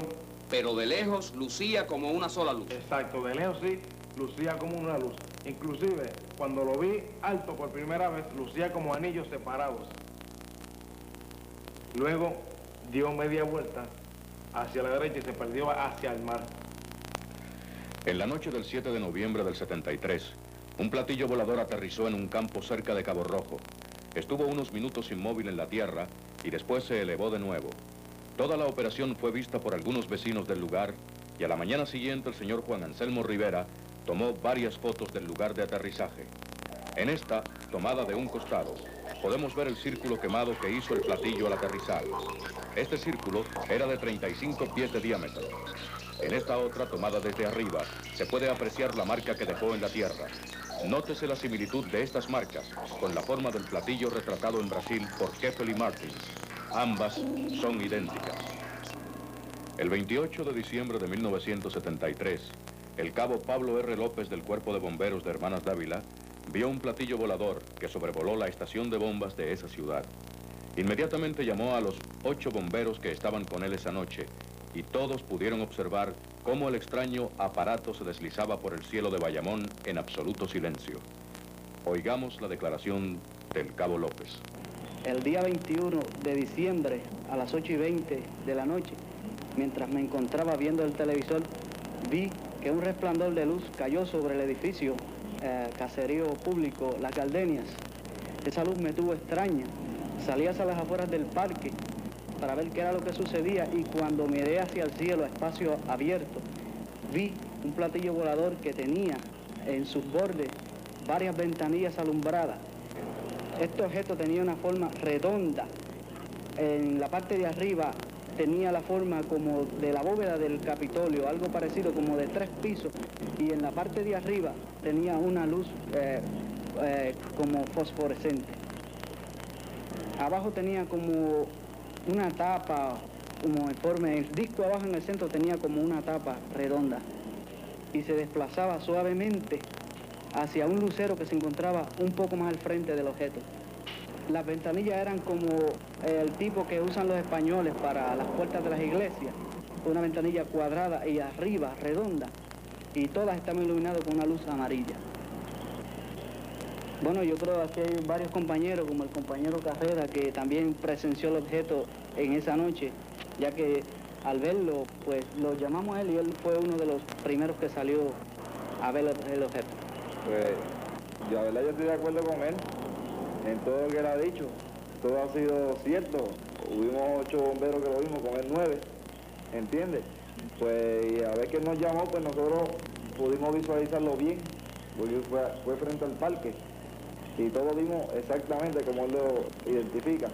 Pero de lejos lucía como una sola luz. Exacto, de lejos sí, lucía como una luz. Inclusive, cuando lo vi alto por primera vez, lucía como anillos separados. Luego, dio media vuelta hacia la derecha y se perdió hacia el mar. En la noche del 7 de noviembre del 73, un platillo volador aterrizó en un campo cerca de Cabo Rojo. Estuvo unos minutos inmóvil en la tierra y después se elevó de nuevo. Toda la operación fue vista por algunos vecinos del lugar y a la mañana siguiente el señor Juan Anselmo Rivera tomó varias fotos del lugar de aterrizaje. En esta, tomada de un costado, podemos ver el círculo quemado que hizo el platillo al aterrizar. Este círculo era de 35 pies de diámetro. En esta otra, tomada desde arriba, se puede apreciar la marca que dejó en la tierra. Nótese la similitud de estas marcas con la forma del platillo retratado en Brasil por Keffel y Martins. Ambas son idénticas. El 28 de diciembre de 1973, el cabo Pablo R. López del Cuerpo de Bomberos de Hermanas Dávila vio un platillo volador que sobrevoló la estación de bombas de esa ciudad. Inmediatamente llamó a los 8 bomberos que estaban con él esa noche y todos pudieron observar cómo el extraño aparato se deslizaba por el cielo de Bayamón en absoluto silencio. Oigamos la declaración del cabo López. El día 21 de diciembre a las 8:20 de la noche, mientras me encontraba viendo el televisor, vi que un resplandor de luz cayó sobre el edificio caserío público Las Gardenias. Esa luz me tuvo extraña. Salí hacia las afueras del parque para ver qué era lo que sucedía y cuando miré hacia el cielo, a espacio abierto, vi un platillo volador que tenía en sus bordes varias ventanillas alumbradas. Este objeto tenía una forma redonda. En la parte de arriba tenía la forma como de la bóveda del Capitolio, algo parecido como de 3 pisos, y en la parte de arriba tenía una luz como fosforescente. Abajo tenía como una tapa, como en forma, el disco abajo en el centro tenía como una tapa redonda y se desplazaba suavemente hacia un lucero que se encontraba un poco más al frente del objeto. Las ventanillas eran como el tipo que usan los españoles para las puertas de las iglesias, una ventanilla cuadrada y arriba redonda, y todas estaban iluminadas con una luz amarilla. Bueno, yo creo que hay varios compañeros, como el compañero Carrera, que también presenció el objeto en esa noche, ya que al verlo, pues lo llamamos a él y él fue uno de los primeros que salió a ver el objeto. Pues, la verdad yo estoy de acuerdo con él en todo lo que él ha dicho. Todo ha sido cierto. Hubimos 8 bomberos que lo vimos, con él 9, ¿entiendes? Pues, y a ver que nos llamó, pues nosotros pudimos visualizarlo bien, porque fue frente al parque. Y todos vimos exactamente como él lo identifica.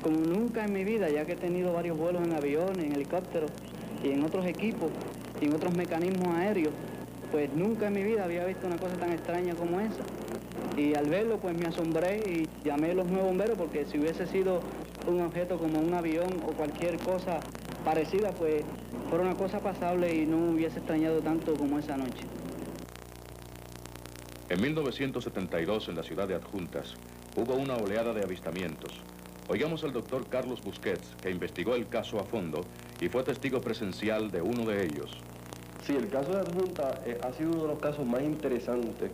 Como nunca en mi vida, ya que he tenido varios vuelos en aviones, en helicópteros y en otros equipos y en otros mecanismos aéreos, pues nunca en mi vida había visto una cosa tan extraña como esa. Y al verlo, pues me asombré y llamé a los 9 bomberos, porque si hubiese sido un objeto como un avión o cualquier cosa parecida, pues fuera una cosa pasable y no me hubiese extrañado tanto como esa noche. En 1972, en la ciudad de Adjuntas, hubo una oleada de avistamientos. Oigamos al doctor Carlos Busquets, que investigó el caso a fondo y fue testigo presencial de uno de ellos. Sí, el caso de Adjuntas ha sido uno de los casos más interesantes.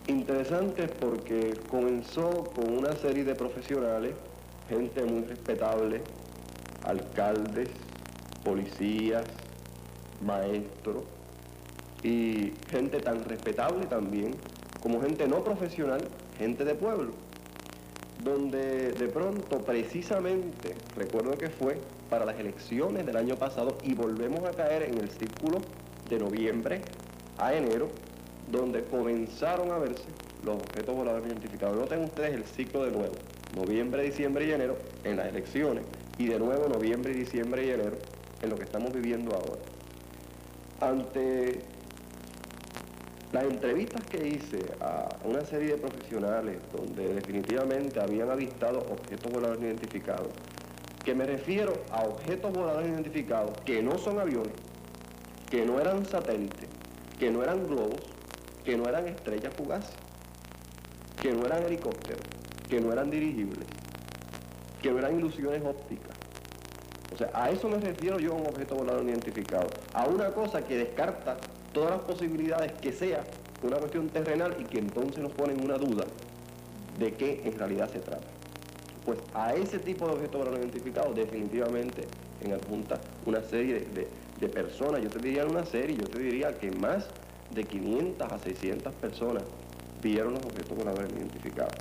Interesantes porque comenzó con una serie de profesionales, gente muy respetable, alcaldes, policías, maestros, y gente tan respetable también como gente no profesional, gente de pueblo, donde de pronto, precisamente, recuerdo que fue para las elecciones del año pasado, y volvemos a caer en el círculo de noviembre a enero, donde comenzaron a verse los objetos voladores identificados. Noten ustedes el ciclo de nuevo, noviembre, diciembre y enero en las elecciones, y de nuevo noviembre, diciembre y enero en lo que estamos viviendo ahora. Ante las entrevistas que hice a una serie de profesionales donde definitivamente habían avistado objetos voladores identificados, que me refiero a objetos voladores identificados que no son aviones, que no eran satélites, que no eran globos, que no eran estrellas fugaces, que no eran helicópteros, que no eran dirigibles, que no eran ilusiones ópticas. O sea, a eso me refiero yo a un objeto volador identificado, a una cosa que descarta todas las posibilidades que sea una cuestión terrenal y que entonces nos pone en una duda de qué en realidad se trata. Pues a ese tipo de objeto volador identificado definitivamente en Adjunta una serie de personas, yo te diría una serie, yo te diría que más de 500 a 600 personas vieron los objetos voladores no identificados.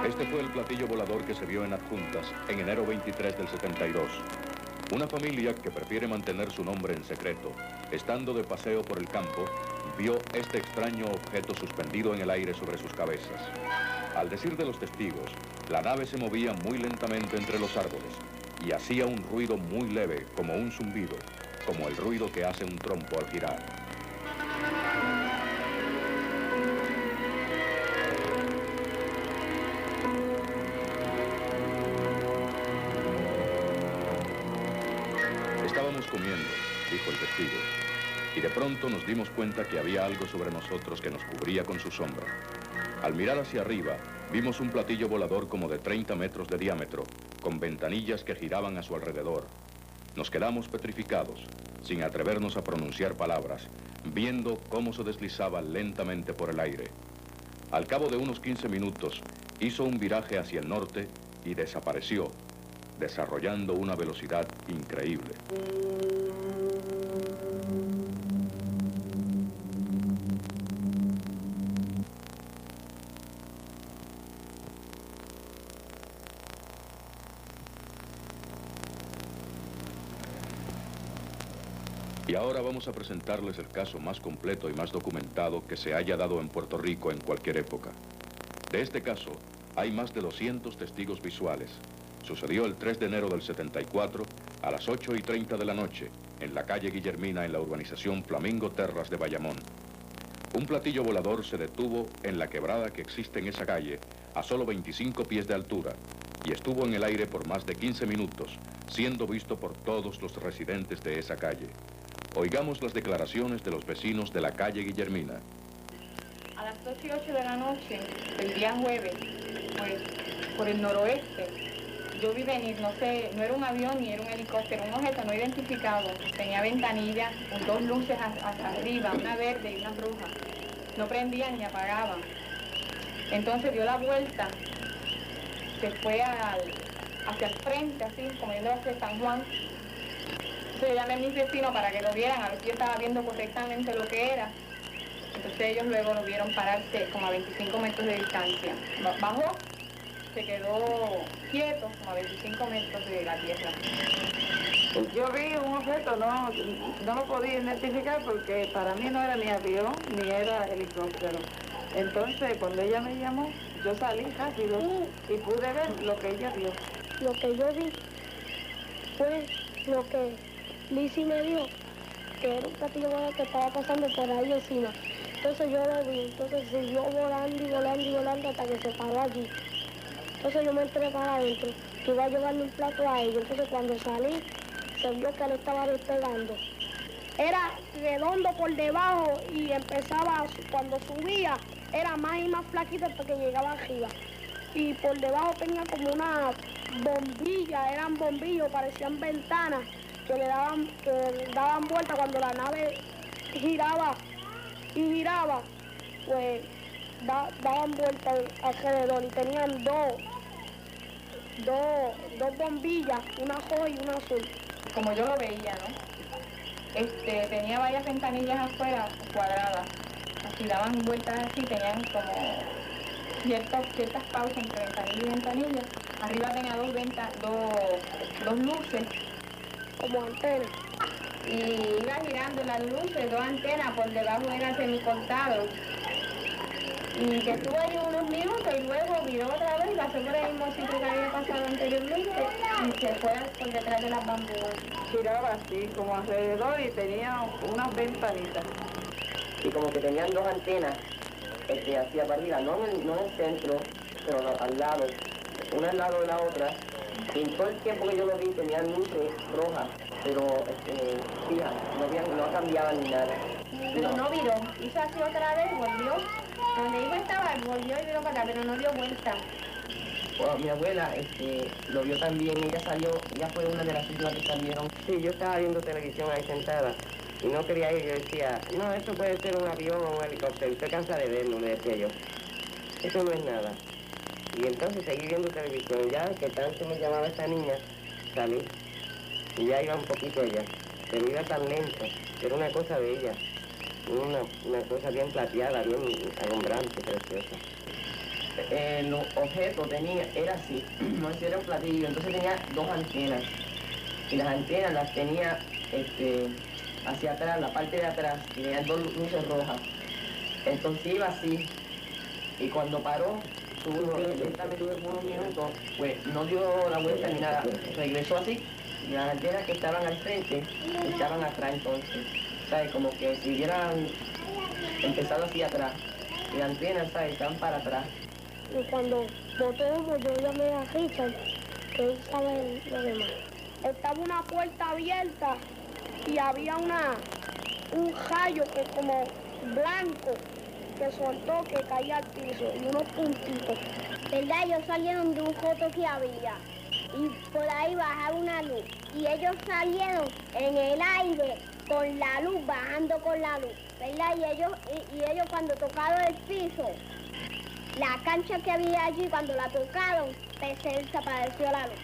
Este fue el platillo volador que se vio en Adjuntas en enero 23 del 72. Una familia que prefiere mantener su nombre en secreto, estando de paseo por el campo, vio este extraño objeto suspendido en el aire sobre sus cabezas. Al decir de los testigos, la nave se movía muy lentamente entre los árboles y hacía un ruido muy leve, como un zumbido, como el ruido que hace un trompo al girar. Estábamos comiendo, dijo el testigo, y de pronto nos dimos cuenta que había algo sobre nosotros que nos cubría con su sombra. Al mirar hacia arriba, vimos un platillo volador como de 30 metros de diámetro, con ventanillas que giraban a su alrededor. Nos quedamos petrificados, sin atrevernos a pronunciar palabras, viendo cómo se deslizaba lentamente por el aire. Al cabo de unos 15 minutos, hizo un viraje hacia el norte y desapareció, desarrollando una velocidad increíble. Y ahora vamos a presentarles el caso más completo y más documentado que se haya dado en Puerto Rico en cualquier época. De este caso, hay más de 200 testigos visuales. Sucedió el 3 de enero del 74 a las 8:30 de la noche en la calle Guillermina en la urbanización Flamingo Terras de Bayamón. Un platillo volador se detuvo en la quebrada que existe en esa calle a solo 25 pies de altura y estuvo en el aire por más de 15 minutos, siendo visto por todos los residentes de esa calle. Oigamos las declaraciones de los vecinos de la calle Guillermina. A las 8:08 de la noche, el día jueves, pues, por el noroeste, yo vi venir, no sé, no era un avión ni era un helicóptero, un objeto no identificado. Tenía ventanillas, con 2 luces hacia arriba, una verde y una roja. No prendían ni apagaban. Entonces dio la vuelta, se fue hacia el frente, así, como yendo hacia San Juan. Entonces yo llamé a mis vecinos para que lo vieran, a ver si yo estaba viendo correctamente lo que era. Entonces ellos luego lo vieron pararse como a 25 metros de distancia. Bajó, se quedó quieto como a 25 metros de la tierra. Yo vi un objeto, no lo podía identificar porque para mí no era ni avión ni era helicóptero. Entonces cuando ella me llamó, yo salí rápido y pude ver lo que ella vio. Lo que yo vi fue lo que Lizzie me dio, que era un platillo volador que estaba pasando por ahí encima. Entonces yo lo vi, entonces siguió volando y volando y volando hasta que se paró allí. Entonces yo me entré para adentro, que iba a llevarle un plato a ellos. Entonces cuando salí, se vio que le estaba despegando. Era redondo por debajo y empezaba, cuando subía, era más y más flaquito hasta que llegaba arriba. Y por debajo tenía como una bombilla, eran bombillos, parecían ventanas, que daban vuelta cuando la nave giraba y giraba, pues daban vuelta alrededor y tenían dos bombillas, una roja y una azul. Como yo lo veía, ¿no? Tenía varias ventanillas afuera cuadradas, así daban vueltas así, tenían como ciertas pausas entre ventanilla y ventanilla. Arriba tenía dos luces como antenas. Y iba girando las luces, 2 antenas, por debajo era semicortado. Y que estuvo allí unos minutos y luego viró otra vez, pasó por el mismo sitio que había pasado anteriormente y se fue por detrás de las bambúas. Giraba así, como alrededor y tenía unas ventanitas. Y como que tenían 2 antenas hacia arriba, no en el centro, pero al lado, una al lado de la otra. Y en todo el tiempo que yo lo vi tenían luces rojas, pero fija, no cambiaban ni nada. Pero no viró, hizo así otra vez, volvió. Donde iba estaba, volvió y viró para acá, pero no dio vuelta. Bueno, mi abuela lo vio también, ella fue una de las últimas que salieron. Sí, yo estaba viendo televisión ahí sentada y no quería ir, yo decía, no, esto puede ser un avión o un helicóptero, usted cansa de verlo, le decía yo. Eso no es nada. Y entonces seguí viendo televisión, ya que tanto me llamaba esta niña, salí. Y ya iba un poquito allá, pero iba tan lento, era una cosa bella, una cosa bien plateada, bien alumbrante, preciosa. El objeto era así, no era un platillo, entonces tenía dos antenas, y las antenas las tenía hacia atrás, la parte de atrás, y tenían dos luces rojas. Entonces iba así, y cuando paró, lentamente unos minutos, pues no dio la vuelta ni nada, regresó así, y las antenas que estaban al frente estaban atrás entonces, ¿sabes? Como que si hubieran empezado así atrás, y las antenas, ¿sabes? Estaban para atrás. Y cuando botó humo, yo llamé a Richard, que él sabe lo demás. Estaba una puerta abierta y había un rayo que como blanco que soltó, que caía al piso, y unos puntitos. ¿Verdad? Ellos salieron de un coto que había y por ahí bajaba una luz. Y ellos salieron en el aire con la luz, bajando con la luz, ¿verdad? Y ellos cuando tocaron el piso, la cancha que había allí, cuando la tocaron, se desapareció la luz.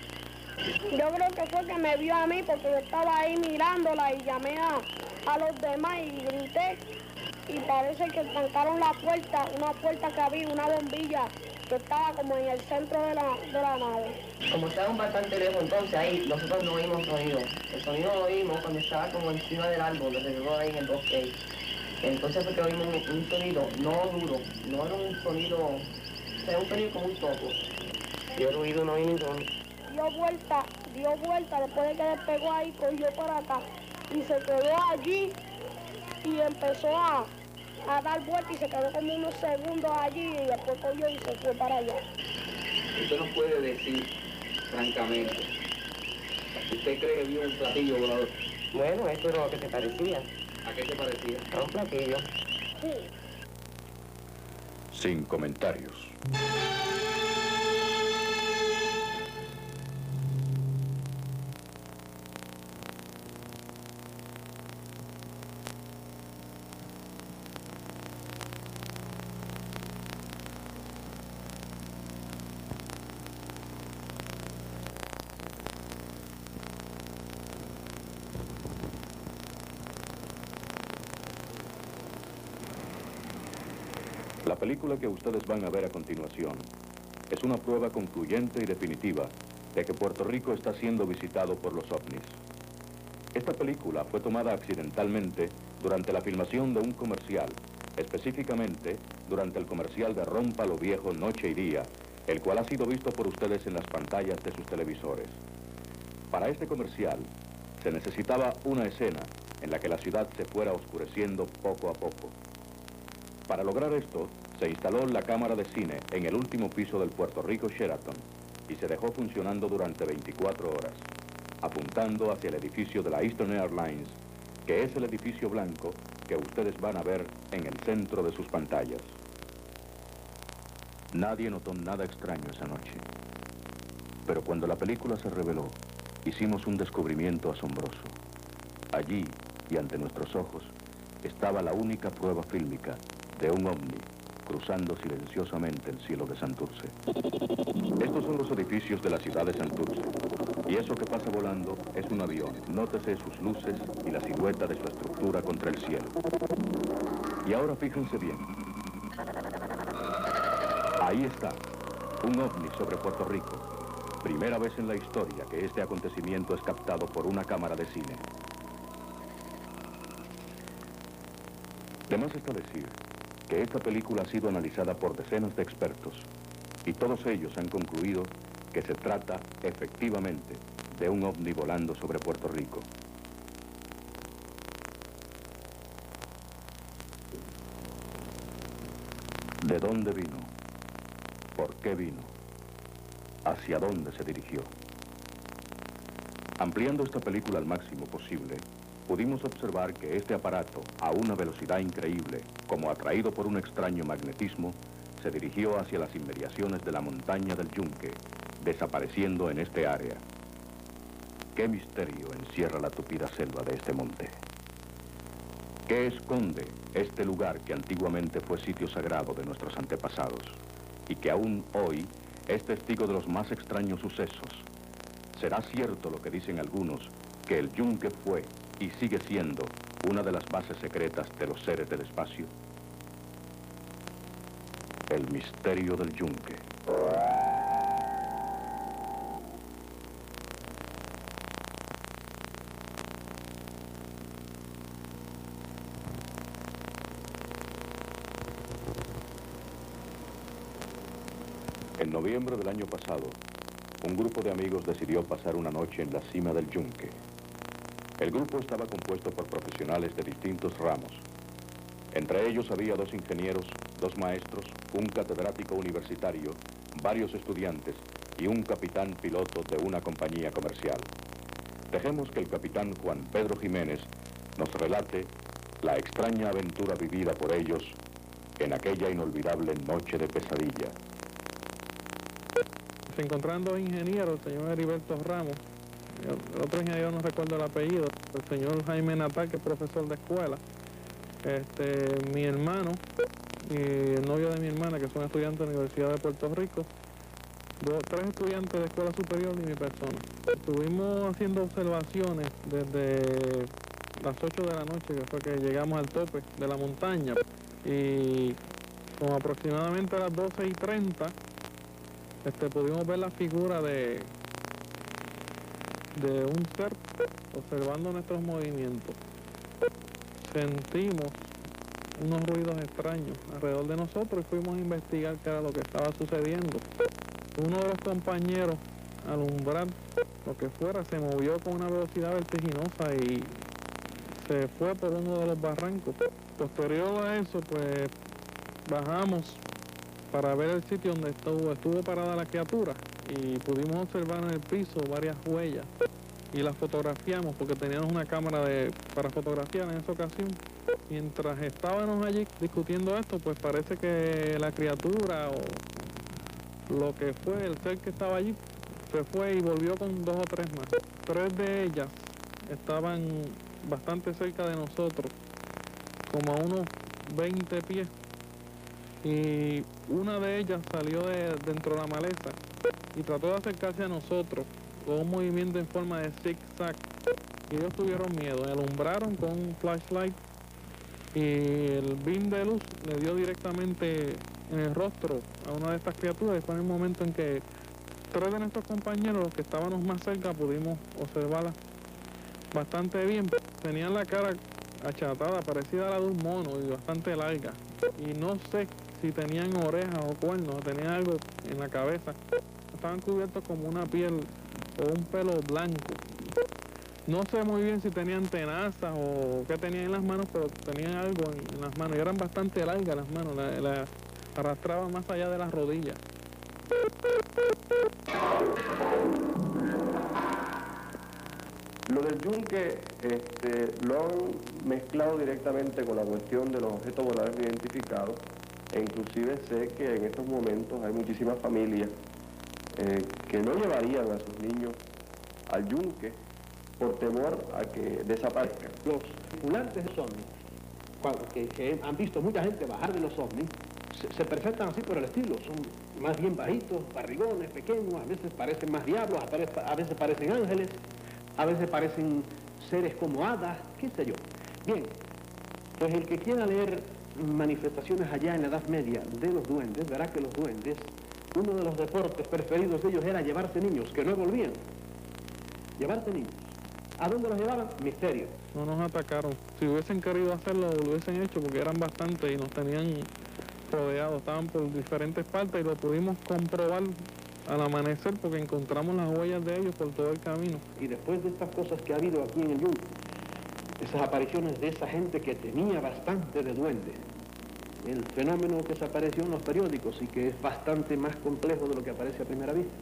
Yo creo que fue que me vio a mí porque yo estaba ahí mirándola y llamé a los demás y grité. Y parece que trancaron la puerta, una puerta que había, una bombilla que estaba como en el centro de la nave. Como estábamos bastante lejos entonces, ahí nosotros no oímos sonido. El sonido lo oímos cuando estaba como encima del árbol, donde se quedó ahí en el bosque. Entonces fue que oímos un sonido, no duro, no era un sonido, o sea, un sonido como un topo. Yo el ruido no oí ni sonido. Dio vuelta, después de que despegó ahí, cogió para acá y se quedó allí y empezó a dar vuelta y se quedó como unos segundos allí y después cogió y se fue para allá. Usted nos puede decir, francamente, ¿usted cree que vio un platillo volador? Bueno, eso era lo que se parecía. ¿A qué se parecía? A un platillo. Sí. Sin comentarios. La película que ustedes van a ver a continuación es una prueba concluyente y definitiva de que Puerto Rico está siendo visitado por los ovnis. Esta película fue tomada accidentalmente durante la filmación de un comercial, específicamente durante el comercial de Rompa lo Viejo Noche y Día, el cual ha sido visto por ustedes en las pantallas de sus televisores. Para este comercial se necesitaba una escena en la que la ciudad se fuera oscureciendo poco a poco. Para lograr esto, se instaló la cámara de cine en el último piso del Puerto Rico Sheraton y se dejó funcionando durante 24 horas, apuntando hacia el edificio de la Eastern Airlines, que es el edificio blanco que ustedes van a ver en el centro de sus pantallas. Nadie notó nada extraño esa noche, pero cuando la película se reveló, hicimos un descubrimiento asombroso. Allí, y ante nuestros ojos, estaba la única prueba fílmica de un ovni cruzando silenciosamente el cielo de Santurce. Estos son los edificios de la ciudad de Santurce, y eso que pasa volando es un avión. Nótese sus luces y la silueta de su estructura contra el cielo. Y ahora fíjense bien. Ahí está, un ovni sobre Puerto Rico. Primera vez en la historia que este acontecimiento es captado por una cámara de cine. De más está decir que esta película ha sido analizada por decenas de expertos y todos ellos han concluido que se trata efectivamente de un ovni volando sobre Puerto Rico. ¿De dónde vino? ¿Por qué vino? ¿Hacia dónde se dirigió? Ampliando esta película al máximo posible, pudimos observar que este aparato, a una velocidad increíble, como atraído por un extraño magnetismo, se dirigió hacia las inmediaciones de la montaña del Yunque, desapareciendo en este área. ¿Qué misterio encierra la tupida selva de este monte? ¿Qué esconde este lugar que antiguamente fue sitio sagrado de nuestros antepasados y que aún hoy es testigo de los más extraños sucesos, ¿será cierto lo que dicen algunos, que el yunque fue y sigue siendo una de las bases secretas de los seres del espacio? El misterio del yunque. En noviembre del año pasado, un grupo de amigos decidió pasar una noche en la cima del yunque. El grupo estaba compuesto por profesionales de distintos ramos. Entre ellos había 2 ingenieros, 2 maestros, un catedrático universitario, varios estudiantes y un capitán piloto de una compañía comercial. Dejemos que el capitán Juan Pedro Jiménez nos relate la extraña aventura vivida por ellos en aquella inolvidable noche de pesadilla. Se encontraron 2 ingenieros, el señor Heriberto Ramos, el otro ingeniero no recuerdo el apellido, el señor Jaime Natal, que es profesor de escuela, mi hermano y el novio de mi hermana, que son estudiantes de la Universidad de Puerto Rico, 3 estudiantes de escuela superior y mi persona. Estuvimos haciendo observaciones desde las 8 de la noche, que fue que llegamos al tope de la montaña, y como aproximadamente a las 12:30, pudimos ver la figura de un ser observando nuestros movimientos. Sentimos unos ruidos extraños alrededor de nosotros y fuimos a investigar qué era lo que estaba sucediendo. Uno de los compañeros, al umbral, lo que fuera, se movió con una velocidad vertiginosa y se fue por uno de los barrancos. Posterior a eso, pues bajamos para ver el sitio donde estuvo parada la criatura y pudimos observar en el piso varias huellas y las fotografiamos porque teníamos una cámara para fotografiar en esa ocasión. Mientras estábamos allí discutiendo esto, pues parece que la criatura o lo que fue, el ser que estaba allí, se fue y volvió con 2 o 3 más. 3 de ellas estaban bastante cerca de nosotros, como a unos 20 pies. Y una de ellas salió dentro de la maleza y trató de acercarse a nosotros con un movimiento en forma de zigzag. Y ellos tuvieron miedo, me alumbraron con un flashlight y el beam de luz le dio directamente en el rostro a una de estas criaturas. Y fue en el momento en que 3 de nuestros compañeros, los que estábamos más cerca, pudimos observarla bastante bien. Tenían la cara achatada, parecida a la de un mono y bastante larga. Y no sé si tenían orejas o cuernos, tenían algo en la cabeza. Estaban cubiertos como una piel o un pelo blanco. No sé muy bien si tenían tenazas o qué tenían en las manos, pero tenían algo en las manos. Y eran bastante largas las manos, la arrastraban más allá de las rodillas. Lo del yunque lo han mezclado directamente con la cuestión de los objetos voladores no identificados, e inclusive sé que en estos momentos hay muchísimas familias que no llevarían a sus niños al yunque por temor a que desaparezcan. Los tripulantes de ovnis, que han visto mucha gente bajar de los ovnis, se presentan así por el estilo, son más bien bajitos, barrigones, pequeños, a veces parecen más diablos, a veces parecen ángeles, a veces parecen seres como hadas, qué sé yo. Bien, pues el que quiera leer manifestaciones allá en la Edad Media de los duendes, verá que los duendes, uno de los deportes preferidos de ellos era llevarse niños, que no volvían. Llevarse niños. ¿A dónde los llevaban? Misterio. No nos atacaron. Si hubiesen querido hacerlo, lo hubiesen hecho porque eran bastantes y nos tenían rodeados. Estaban por diferentes partes y lo pudimos comprobar al amanecer porque encontramos las huellas de ellos por todo el camino. Y después de estas cosas que ha habido aquí en el yunque, esas apariciones de esa gente que tenía bastante de duende, el fenómeno que se apareció en los periódicos y que es bastante más complejo de lo que aparece a primera vista,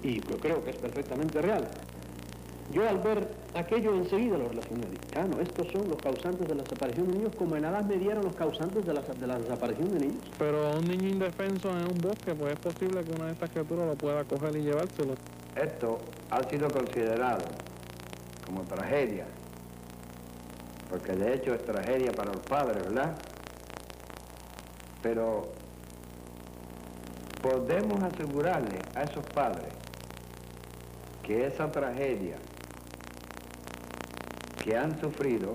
y yo creo que es perfectamente real. Yo al ver aquello enseguida lo relacioné. No, estos son los causantes de la desaparición de niños, como en la Edad Media eran los causantes de la desaparición de niños. Pero a un niño indefenso en un bosque, pues es posible que una de estas criaturas lo pueda coger y llevárselo. Esto ha sido considerado como tragedia, porque de hecho es tragedia para los padres, ¿verdad? Pero podemos asegurarle a esos padres que esa tragedia que han sufrido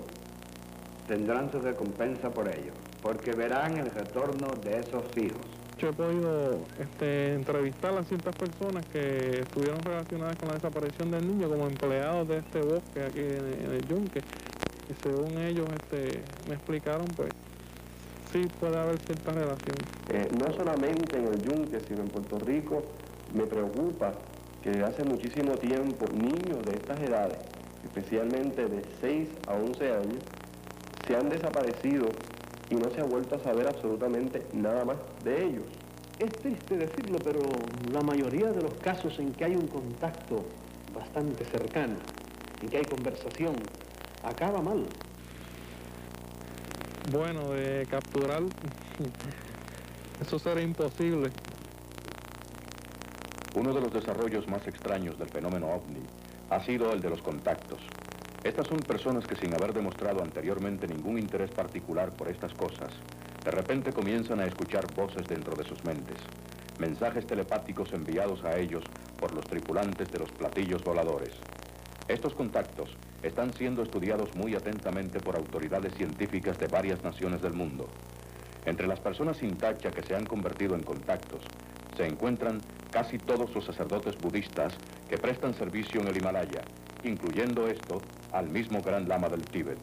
tendrán su recompensa por ello, porque verán el retorno de esos hijos. Yo he podido entrevistar a ciertas personas que estuvieron relacionadas con la desaparición del niño como empleados de este bosque aquí en el Yunque, y según ellos me explicaron, pues sí puede haber cierta relación. No solamente en el Yunque, sino en Puerto Rico, me preocupa que hace muchísimo tiempo niños de estas edades, especialmente de 6 a 11 años, se han desaparecido y no se ha vuelto a saber absolutamente nada más de ellos. Es triste decirlo, pero la mayoría de los casos en que hay un contacto bastante cercano, en que hay conversación, acaba mal. Bueno, de capturar, eso será imposible. Uno de los desarrollos más extraños del fenómeno OVNI ha sido el de los contactos. Estas son personas que sin haber demostrado anteriormente ningún interés particular por estas cosas, de repente comienzan a escuchar voces dentro de sus mentes, mensajes telepáticos enviados a ellos por los tripulantes de los platillos voladores. Estos contactos están siendo estudiados muy atentamente por autoridades científicas de varias naciones del mundo. Entre las personas sin tacha que se han convertido en contactos, se encuentran casi todos los sacerdotes budistas que prestan servicio en el Himalaya, incluyendo esto al mismo Gran Lama del Tíbet.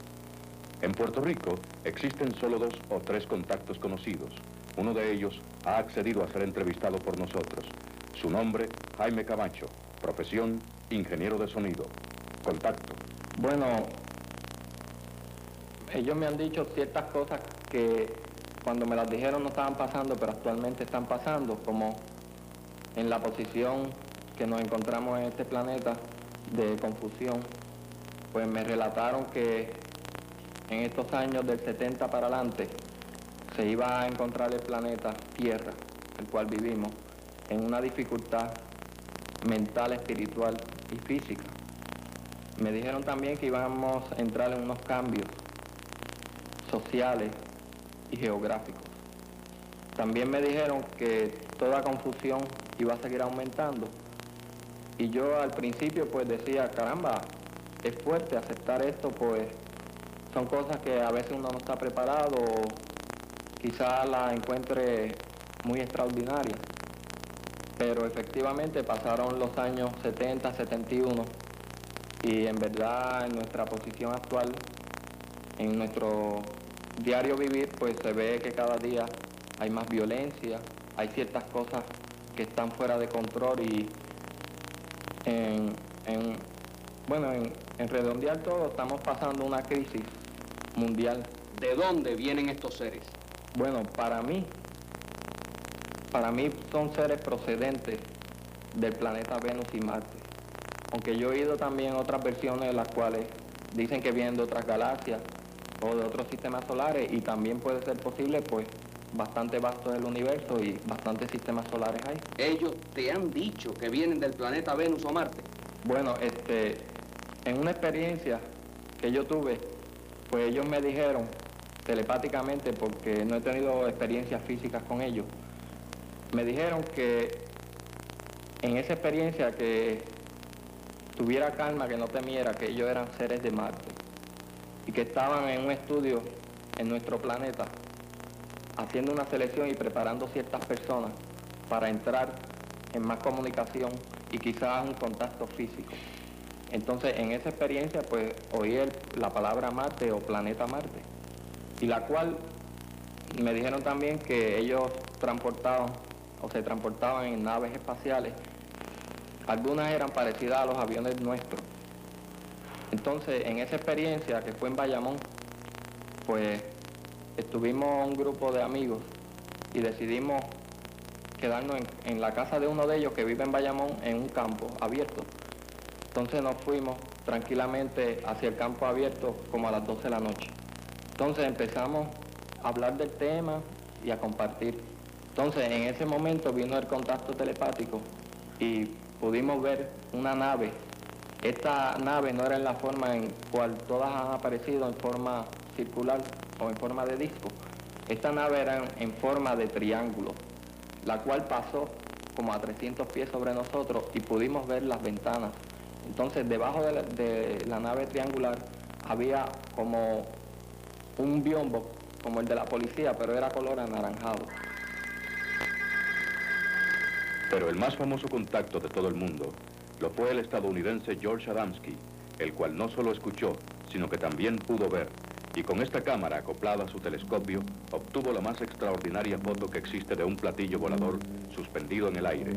En Puerto Rico existen solo 2 o 3 contactos conocidos. Uno de ellos ha accedido a ser entrevistado por nosotros. Su nombre, Jaime Camacho, profesión, ingeniero de sonido. Contacto. Bueno, ellos me han dicho ciertas cosas que cuando me las dijeron no estaban pasando, pero actualmente están pasando, como en la posición que nos encontramos en este planeta de confusión. Pues me relataron que en estos años del 70 para adelante se iba a encontrar el planeta Tierra, el cual vivimos, en una dificultad mental, espiritual y física. Me dijeron también que íbamos a entrar en unos cambios sociales y geográficos. También me dijeron que toda confusión iba a seguir aumentando. Y yo al principio pues decía, caramba, es fuerte aceptar esto, pues son cosas que a veces uno no está preparado o quizás la encuentre muy extraordinaria. Pero efectivamente pasaron los años 70, 71 y en verdad en nuestra posición actual, en nuestro diario vivir, pues se ve que cada día hay más violencia, hay ciertas cosas que están fuera de control y en redondear todo estamos pasando una crisis mundial. ¿De dónde vienen estos seres? Bueno, para mí son seres procedentes del planeta Venus y Marte. Aunque yo he oído también otras versiones en las cuales dicen que vienen de otras galaxias o de otros sistemas solares, y también puede ser posible, pues bastante vasto es el universo y bastantes sistemas solares hay. ¿Ellos te han dicho que vienen del planeta Venus o Marte? Bueno, en una experiencia que yo tuve, pues ellos me dijeron telepáticamente, porque no he tenido experiencias físicas con ellos, me dijeron que en esa experiencia que tuviera calma, que no temiera, que ellos eran seres de Marte y que estaban en un estudio en nuestro planeta haciendo una selección y preparando ciertas personas para entrar en más comunicación y quizás un contacto físico. Entonces, en esa experiencia, pues, oí la palabra Marte o planeta Marte, y la cual me dijeron también que ellos se transportaban en naves espaciales. Algunas eran parecidas a los aviones nuestros. Entonces, en esa experiencia que fue en Bayamón, pues, estuvimos un grupo de amigos y decidimos quedarnos en la casa de uno de ellos que vive en Bayamón, en un campo abierto. Entonces nos fuimos tranquilamente hacia el campo abierto como a las 12 de la noche. Entonces empezamos a hablar del tema y a compartir. Entonces en ese momento vino el contacto telepático y pudimos ver una nave. Esta nave no era en la forma en cual todas han aparecido en forma circular o en forma de disco. Esta nave era en forma de triángulo, la cual pasó como a 300 pies sobre nosotros y pudimos ver las ventanas Entonces, debajo de la nave triangular había como un biombo, como el de la policía, pero era color anaranjado. Pero el más famoso contacto de todo el mundo lo fue el estadounidense George Adamski, el cual no solo escuchó, sino que también pudo ver, y con esta cámara acoplada a su telescopio, obtuvo la más extraordinaria foto que existe de un platillo volador suspendido en el aire.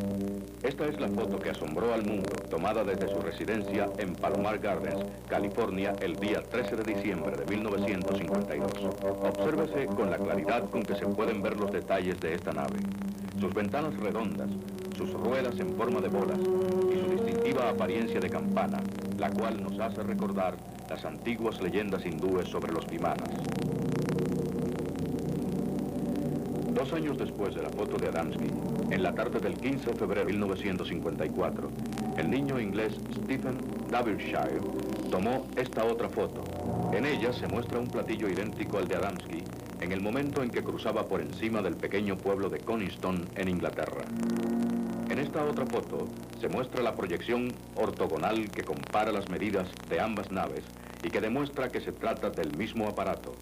Esta es la foto que asombró al mundo, tomada desde su residencia en Palomar Gardens, California, el día 13 de diciembre de 1952. Obsérvese con la claridad con que se pueden ver los detalles de esta nave. Sus ventanas redondas, sus ruedas en forma de bolas y su distintiva apariencia de campana, la cual nos hace recordar las antiguas leyendas hindúes sobre los vimanas. 2 años después de la foto de Adamski, en la tarde del 15 de febrero de 1954, el niño inglés Stephen Derbyshire tomó esta otra foto. En ella se muestra un platillo idéntico al de Adamski en el momento en que cruzaba por encima del pequeño pueblo de Coniston, en Inglaterra. En esta otra foto se muestra la proyección ortogonal que compara las medidas de ambas naves y que demuestra que se trata del mismo aparato.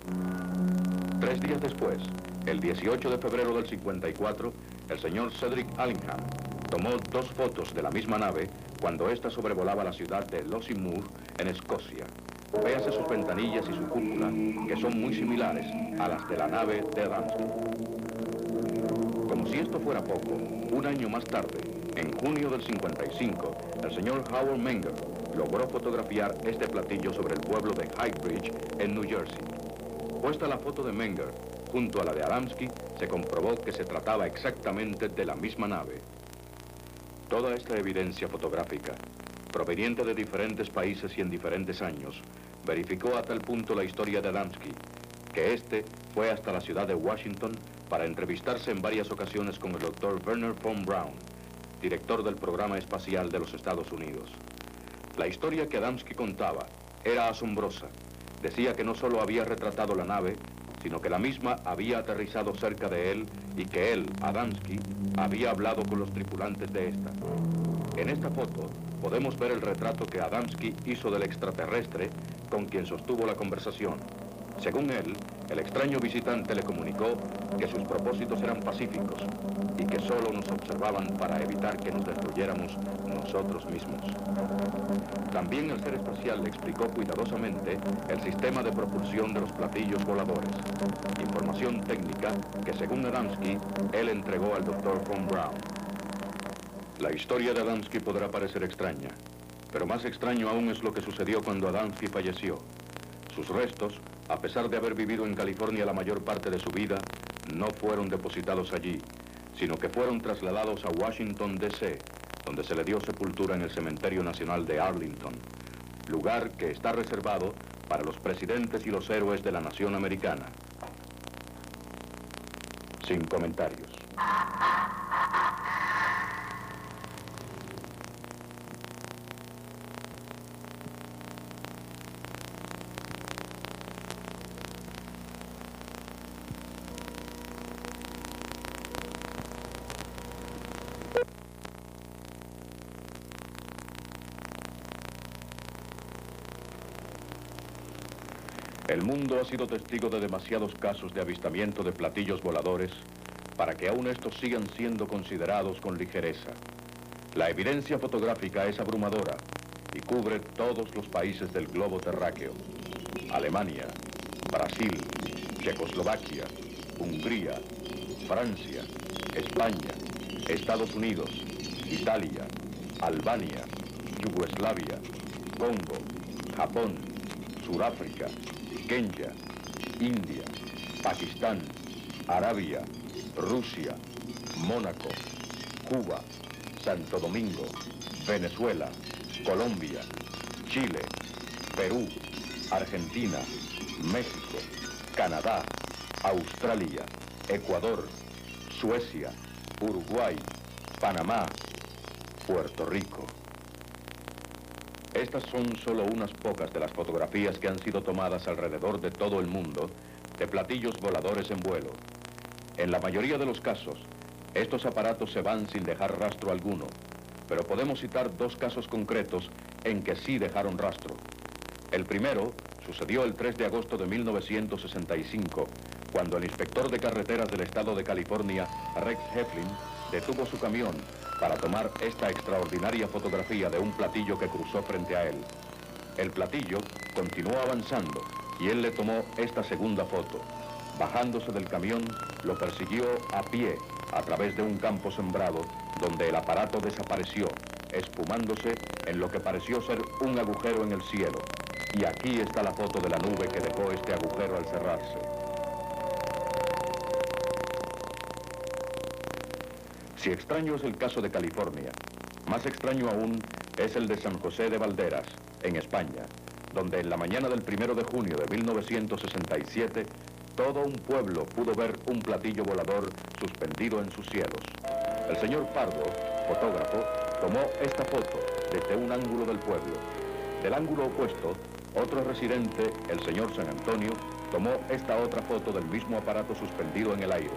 3 días después, el 18 de febrero del 54, el señor Cedric Allingham tomó 2 fotos de la misma nave cuando ésta sobrevolaba la ciudad de Lossiemouth, en Escocia. Véase sus ventanillas y su cúpula, que son muy similares a las de la nave de Adamski. Como si esto fuera poco, un año más tarde, en junio del 55, el señor Howard Menger logró fotografiar este platillo sobre el pueblo de Highbridge, en New Jersey. Puesta la foto de Menger junto a la de Adamski, se comprobó que se trataba exactamente de la misma nave. Toda esta evidencia fotográfica, proveniente de diferentes países y en diferentes años, verificó a tal punto la historia de Adamski, que este fue hasta la ciudad de Washington para entrevistarse en varias ocasiones con el doctor Wernher von Braun, director del programa espacial de los Estados Unidos. La historia que Adamski contaba era asombrosa. Decía que no solo había retratado la nave, sino que la misma había aterrizado cerca de él y que él, Adamski, había hablado con los tripulantes de esta. En esta foto podemos ver el retrato que Adamski hizo del extraterrestre con quien sostuvo la conversación. Según él, el extraño visitante le comunicó que sus propósitos eran pacíficos y que solo nos observaban para evitar que nos destruyéramos nosotros mismos. También el ser espacial le explicó cuidadosamente el sistema de propulsión de los platillos voladores, información técnica que, según Adamski, él entregó al doctor von Braun. La historia de Adamski podrá parecer extraña, pero más extraño aún es lo que sucedió cuando Adamski falleció. Sus restos, a pesar de haber vivido en California la mayor parte de su vida, no fueron depositados allí, sino que fueron trasladados a Washington, D.C., donde se le dio sepultura en el Cementerio Nacional de Arlington, lugar que está reservado para los presidentes y los héroes de la nación americana. Sin comentarios. El mundo ha sido testigo de demasiados casos de avistamiento de platillos voladores para que aún estos sigan siendo considerados con ligereza. La evidencia fotográfica es abrumadora y cubre todos los países del globo terráqueo: Alemania, Brasil, Checoslovaquia, Hungría, Francia, España, Estados Unidos, Italia, Albania, Yugoslavia, Congo, Japón, Sudáfrica, Kenia, India, Pakistán, Arabia, Rusia, Mónaco, Cuba, Santo Domingo, Venezuela, Colombia, Chile, Perú, Argentina, México, Canadá, Australia, Ecuador, Suecia, Uruguay, Panamá, Puerto Rico. Estas son solo unas pocas de las fotografías que han sido tomadas alrededor de todo el mundo de platillos voladores en vuelo. En la mayoría de los casos, estos aparatos se van sin dejar rastro alguno, pero podemos citar 2 casos concretos en que sí dejaron rastro. El primero sucedió el 3 de agosto de 1965, cuando el inspector de carreteras del estado de California, Rex Heflin, detuvo su camión para tomar esta extraordinaria fotografía de un platillo que cruzó frente a él. El platillo continuó avanzando y él le tomó esta segunda foto. Bajándose del camión, lo persiguió a pie a través de un campo sembrado, donde el aparato desapareció, esfumándose en lo que pareció ser un agujero en el cielo. Y aquí está la foto de la nube que dejó este agujero al cerrarse. Si extraño es el caso de California, más extraño aún es el de San José de Valderas, en España, donde en la mañana del 1 de junio de 1967, todo un pueblo pudo ver un platillo volador suspendido en sus cielos. El señor Pardo, fotógrafo, tomó esta foto desde un ángulo del pueblo. Del ángulo opuesto, otro residente, el señor San Antonio, tomó esta otra foto del mismo aparato suspendido en el aire.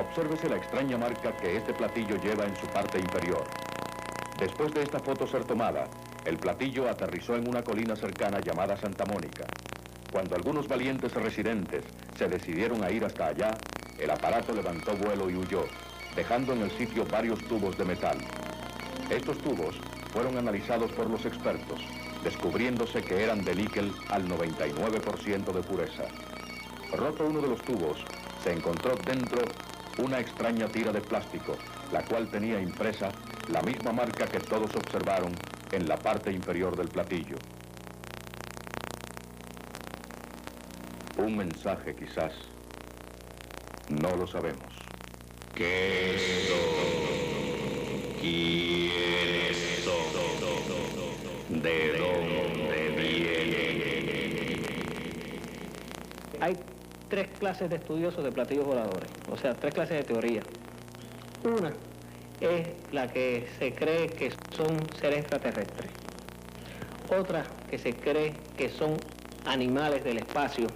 Obsérvese la extraña marca que este platillo lleva en su parte inferior. Después de esta foto ser tomada, el platillo aterrizó en una colina cercana llamada Santa Mónica. Cuando algunos valientes residentes se decidieron a ir hasta allá, el aparato levantó vuelo y huyó, dejando en el sitio varios tubos de metal. Estos tubos fueron analizados por los expertos, descubriéndose que eran de níquel al 99% de pureza. Roto uno de los tubos, se encontró dentro una extraña tira de plástico, la cual tenía impresa la misma marca que todos observaron en la parte inferior del platillo. Un mensaje quizás, no lo sabemos. ¿Qué son? ¿Quiénes son? ¿De dónde vienen? Hay tres clases de estudiosos de platillos voladores, o sea, tres clases de teoría. Una es la que se cree que son seres extraterrestres. Otra que se cree que son animales del espacio,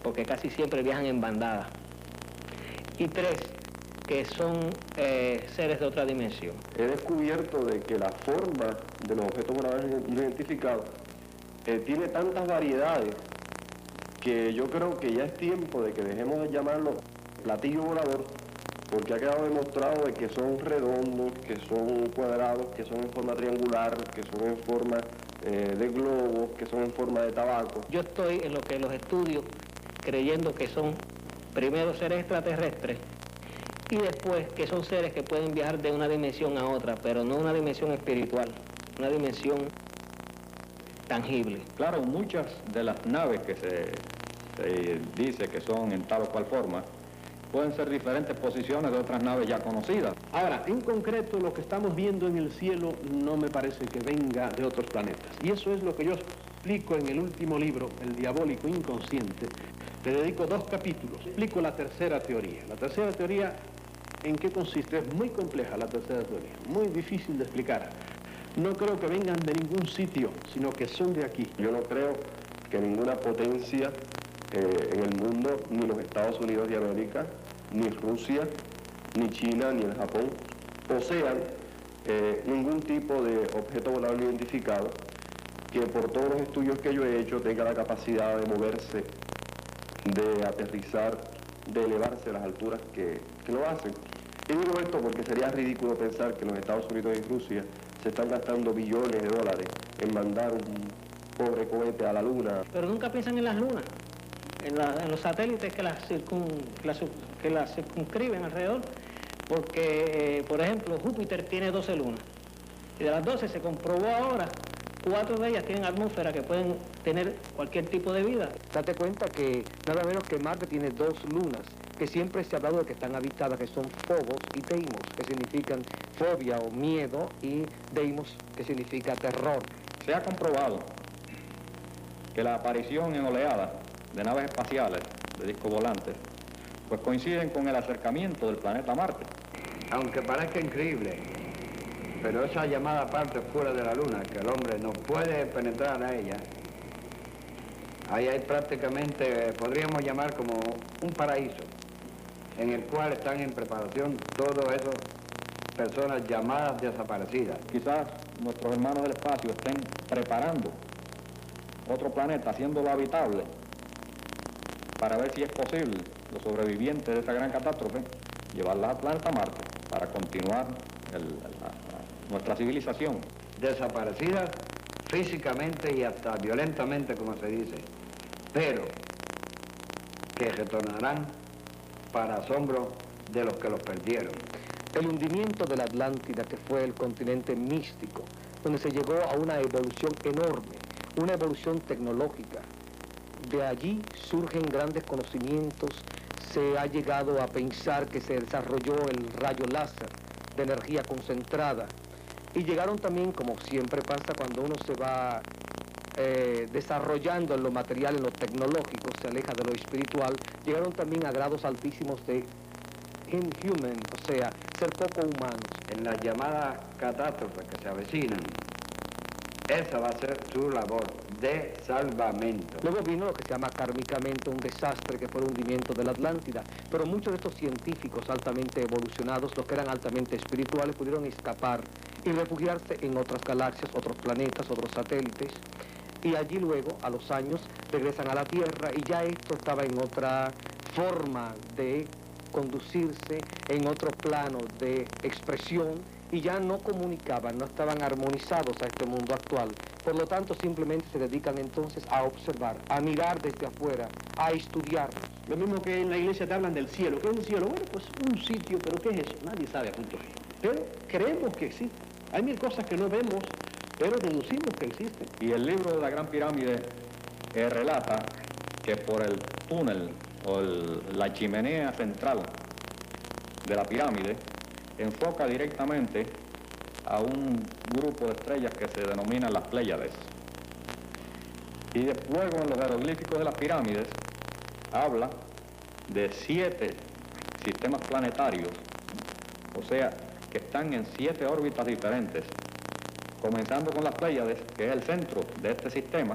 porque casi siempre viajan en bandadas. Y tres, que son seres de otra dimensión. He descubierto de que la forma de los objetos voladores no identificados tiene tantas variedades que yo creo que ya es tiempo de que dejemos de llamarlo platillo volador, porque ha quedado demostrado de que son redondos, que son cuadrados, que son en forma triangular, que son en forma de globo, que son en forma de tabaco. Yo estoy en lo que los estudios creyendo que son primero seres extraterrestres y después que son seres que pueden viajar de una dimensión a otra, pero no una dimensión espiritual, una dimensión tangible. Claro, muchas de las naves que se dice que son en tal o cual forma, pueden ser diferentes posiciones de otras naves ya conocidas. Ahora, en concreto, lo que estamos viendo en el cielo no me parece que venga de otros planetas. Y eso es lo que yo explico en el último libro, El diabólico inconsciente. Le dedico 2 capítulos. Explico la tercera teoría. La tercera teoría, ¿en qué consiste? Es muy compleja la tercera teoría, muy difícil de explicar. No creo que vengan de ningún sitio, sino que son de aquí. Yo no creo que ninguna potencia en el mundo, ni los Estados Unidos de América, ni Rusia, ni China, ni el Japón, posean ningún tipo de objeto volador identificado que por todos los estudios que yo he hecho tenga la capacidad de moverse, de aterrizar, de elevarse a las alturas que lo hacen. Y digo esto porque sería ridículo pensar que los Estados Unidos y Rusia se están gastando billones de dólares en mandar un pobre cohete a la Luna. Pero nunca piensan en las lunas, en los satélites que las circunscriben alrededor, porque, por ejemplo, Júpiter tiene 12 lunas, y de las 12 se comprobó ahora, 4 de ellas tienen atmósfera que pueden tener cualquier tipo de vida. Date cuenta que nada menos que Marte tiene 2 lunas, que siempre se ha hablado de que están habitadas, que son Phobos y Deimos, que significan fobia o miedo, y Deimos, que significa terror. Se ha comprobado que la aparición en oleadas de naves espaciales, de discos volantes, pues coinciden con el acercamiento del planeta Marte. Aunque parezca increíble, pero esa llamada parte fuera de la Luna, que el hombre no puede penetrar a ella, ahí hay prácticamente, podríamos llamar como un paraíso, en el cual están en preparación todos esos personas llamadas desaparecidas. Quizás nuestros hermanos del espacio estén preparando otro planeta, haciéndolo habitable, para ver si es posible, los sobrevivientes de esa gran catástrofe, llevarla al planeta Marte para continuar nuestra civilización. Desaparecidas físicamente y hasta violentamente, como se dice, pero que retornarán para asombro de los que los perdieron. El hundimiento de la Atlántida, que fue el continente místico, donde se llegó a una evolución enorme, una evolución tecnológica. De allí surgen grandes conocimientos, se ha llegado a pensar que se desarrolló el rayo láser de energía concentrada, y llegaron también, como siempre pasa cuando uno se va desarrollando en lo material, en lo tecnológico, se aleja de lo espiritual, llegaron también a grados altísimos de inhuman, o sea, ser poco humanos. En las llamadas catástrofes que se avecinan, esa va a ser su labor de salvamento. Luego vino lo que se llama kármicamente un desastre, que fue el hundimiento de la Atlántida, pero muchos de estos científicos altamente evolucionados, los que eran altamente espirituales, pudieron escapar y refugiarse en otras galaxias, otros planetas, otros satélites, y allí luego, a los años, regresan a la Tierra, y ya esto estaba en otra forma de conducirse, en otro plano de expresión, y ya no comunicaban, no estaban armonizados a este mundo actual. Por lo tanto, simplemente se dedican entonces a observar, a mirar desde afuera, a estudiar. Lo mismo que en la iglesia te hablan del cielo. ¿Qué es el cielo? Bueno, pues un sitio, pero ¿qué es eso? Nadie sabe a punto fijo. Pero creemos que existe. Hay mil cosas que no vemos, pero deducimos que existen. Y el libro de la Gran Pirámide relata que por el túnel o la chimenea central de la pirámide enfoca directamente a un grupo de estrellas que se denominan las Pléyades. Y luego en los jeroglíficos de las pirámides habla de 7 sistemas planetarios, o sea, que están en 7 órbitas diferentes, comenzando con las Pléyades, que es el centro de este sistema.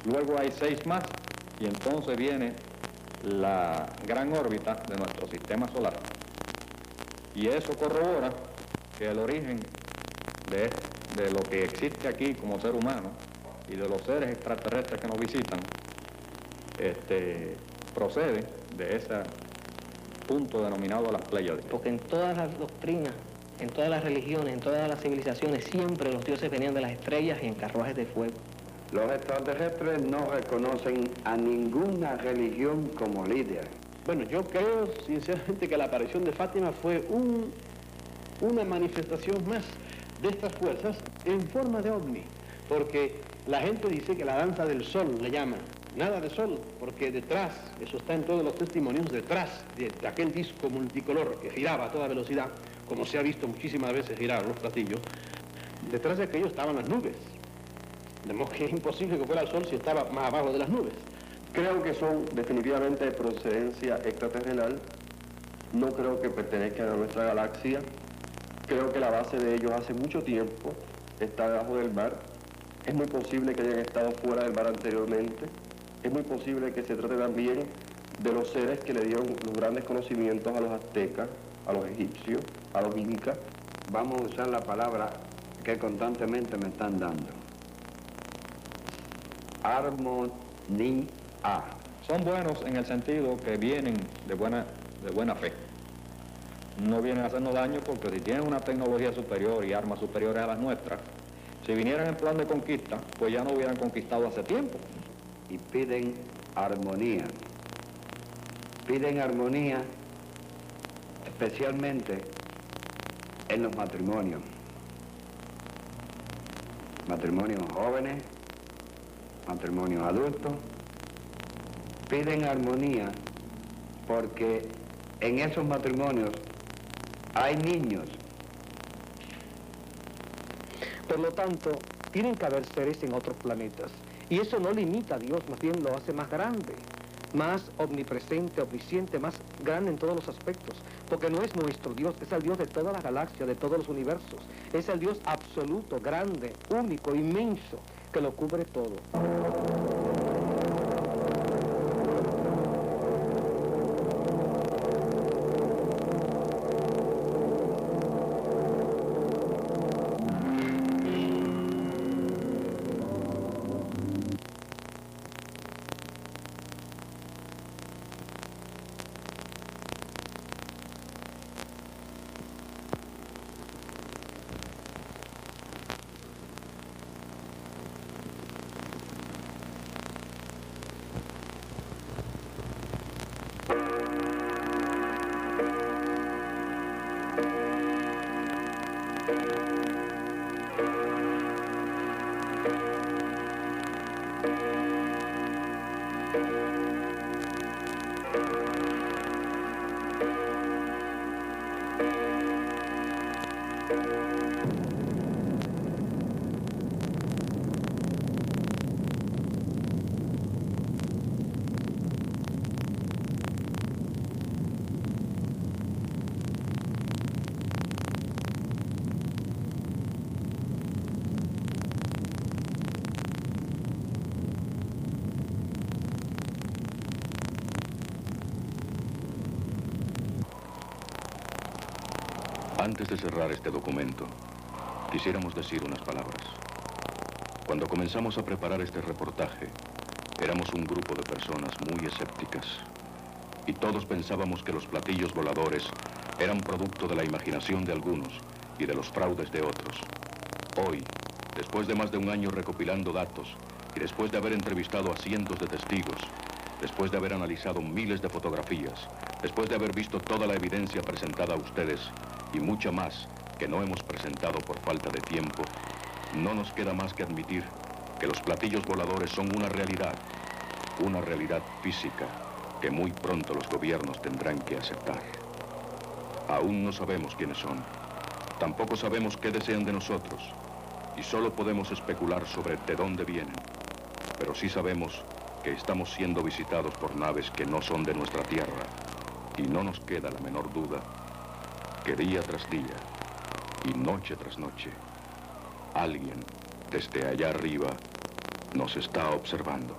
Luego hay 6 más, y entonces viene la gran órbita de nuestro sistema solar. Y eso corrobora que el origen de lo que existe aquí como ser humano y de los seres extraterrestres que nos visitan procede de ese punto denominado las Pléyades. Porque en todas las doctrinas, en todas las religiones, en todas las civilizaciones, siempre los dioses venían de las estrellas y en carruajes de fuego. Los extraterrestres no reconocen a ninguna religión como líder. Bueno, yo creo sinceramente que la aparición de Fátima fue una manifestación más de estas fuerzas en forma de ovni, porque la gente dice que la danza del sol le llaman. Nada de sol, porque detrás, eso está en todos los testimonios, detrás de aquel disco multicolor que giraba a toda velocidad, como se ha visto muchísimas veces girar los platillos, detrás de aquello estaban las nubes. De modo que es imposible que fuera el sol si estaba más abajo de las nubes. Creo que son definitivamente de procedencia extraterrenal. No creo que pertenezcan a nuestra galaxia. Creo que la base de ellos hace mucho tiempo está debajo del mar. Es muy posible que hayan estado fuera del mar anteriormente. Es muy posible que se trate también de los seres que le dieron los grandes conocimientos a los aztecas, a los egipcios, a los incas. Vamos a usar la palabra que constantemente me están dando. Armonía. Son buenos en el sentido que vienen de buena fe. No vienen a hacernos daño porque si tienen una tecnología superior y armas superiores a las nuestras, si vinieran en plan de conquista, pues ya no hubieran conquistado hace tiempo. Y piden armonía. Piden armonía especialmente en los matrimonios. Matrimonios jóvenes, matrimonios adultos. Piden armonía porque en esos matrimonios hay niños. Por lo tanto, tienen que haber seres en otros planetas. Y eso no limita a Dios, más bien lo hace más grande, más omnipresente, omnisciente, más grande en todos los aspectos. Porque no es nuestro Dios, es el Dios de toda la galaxia, de todos los universos. Es el Dios absoluto, grande, único, inmenso, que lo cubre todo. Antes de cerrar este documento, quisiéramos decir unas palabras. Cuando comenzamos a preparar este reportaje, éramos un grupo de personas muy escépticas. Y todos pensábamos que los platillos voladores eran producto de la imaginación de algunos y de los fraudes de otros. Hoy, después de más de un año recopilando datos y después de haber entrevistado a cientos de testigos, después de haber analizado miles de fotografías, después de haber visto toda la evidencia presentada a ustedes y mucha más que no hemos presentado por falta de tiempo, no nos queda más que admitir que los platillos voladores son una realidad física que muy pronto los gobiernos tendrán que aceptar. Aún no sabemos quiénes son, tampoco sabemos qué desean de nosotros, y solo podemos especular sobre de dónde vienen, pero sí sabemos que estamos siendo visitados por naves que no son de nuestra tierra, y no nos queda la menor duda que día tras día y noche tras noche, alguien desde allá arriba nos está observando.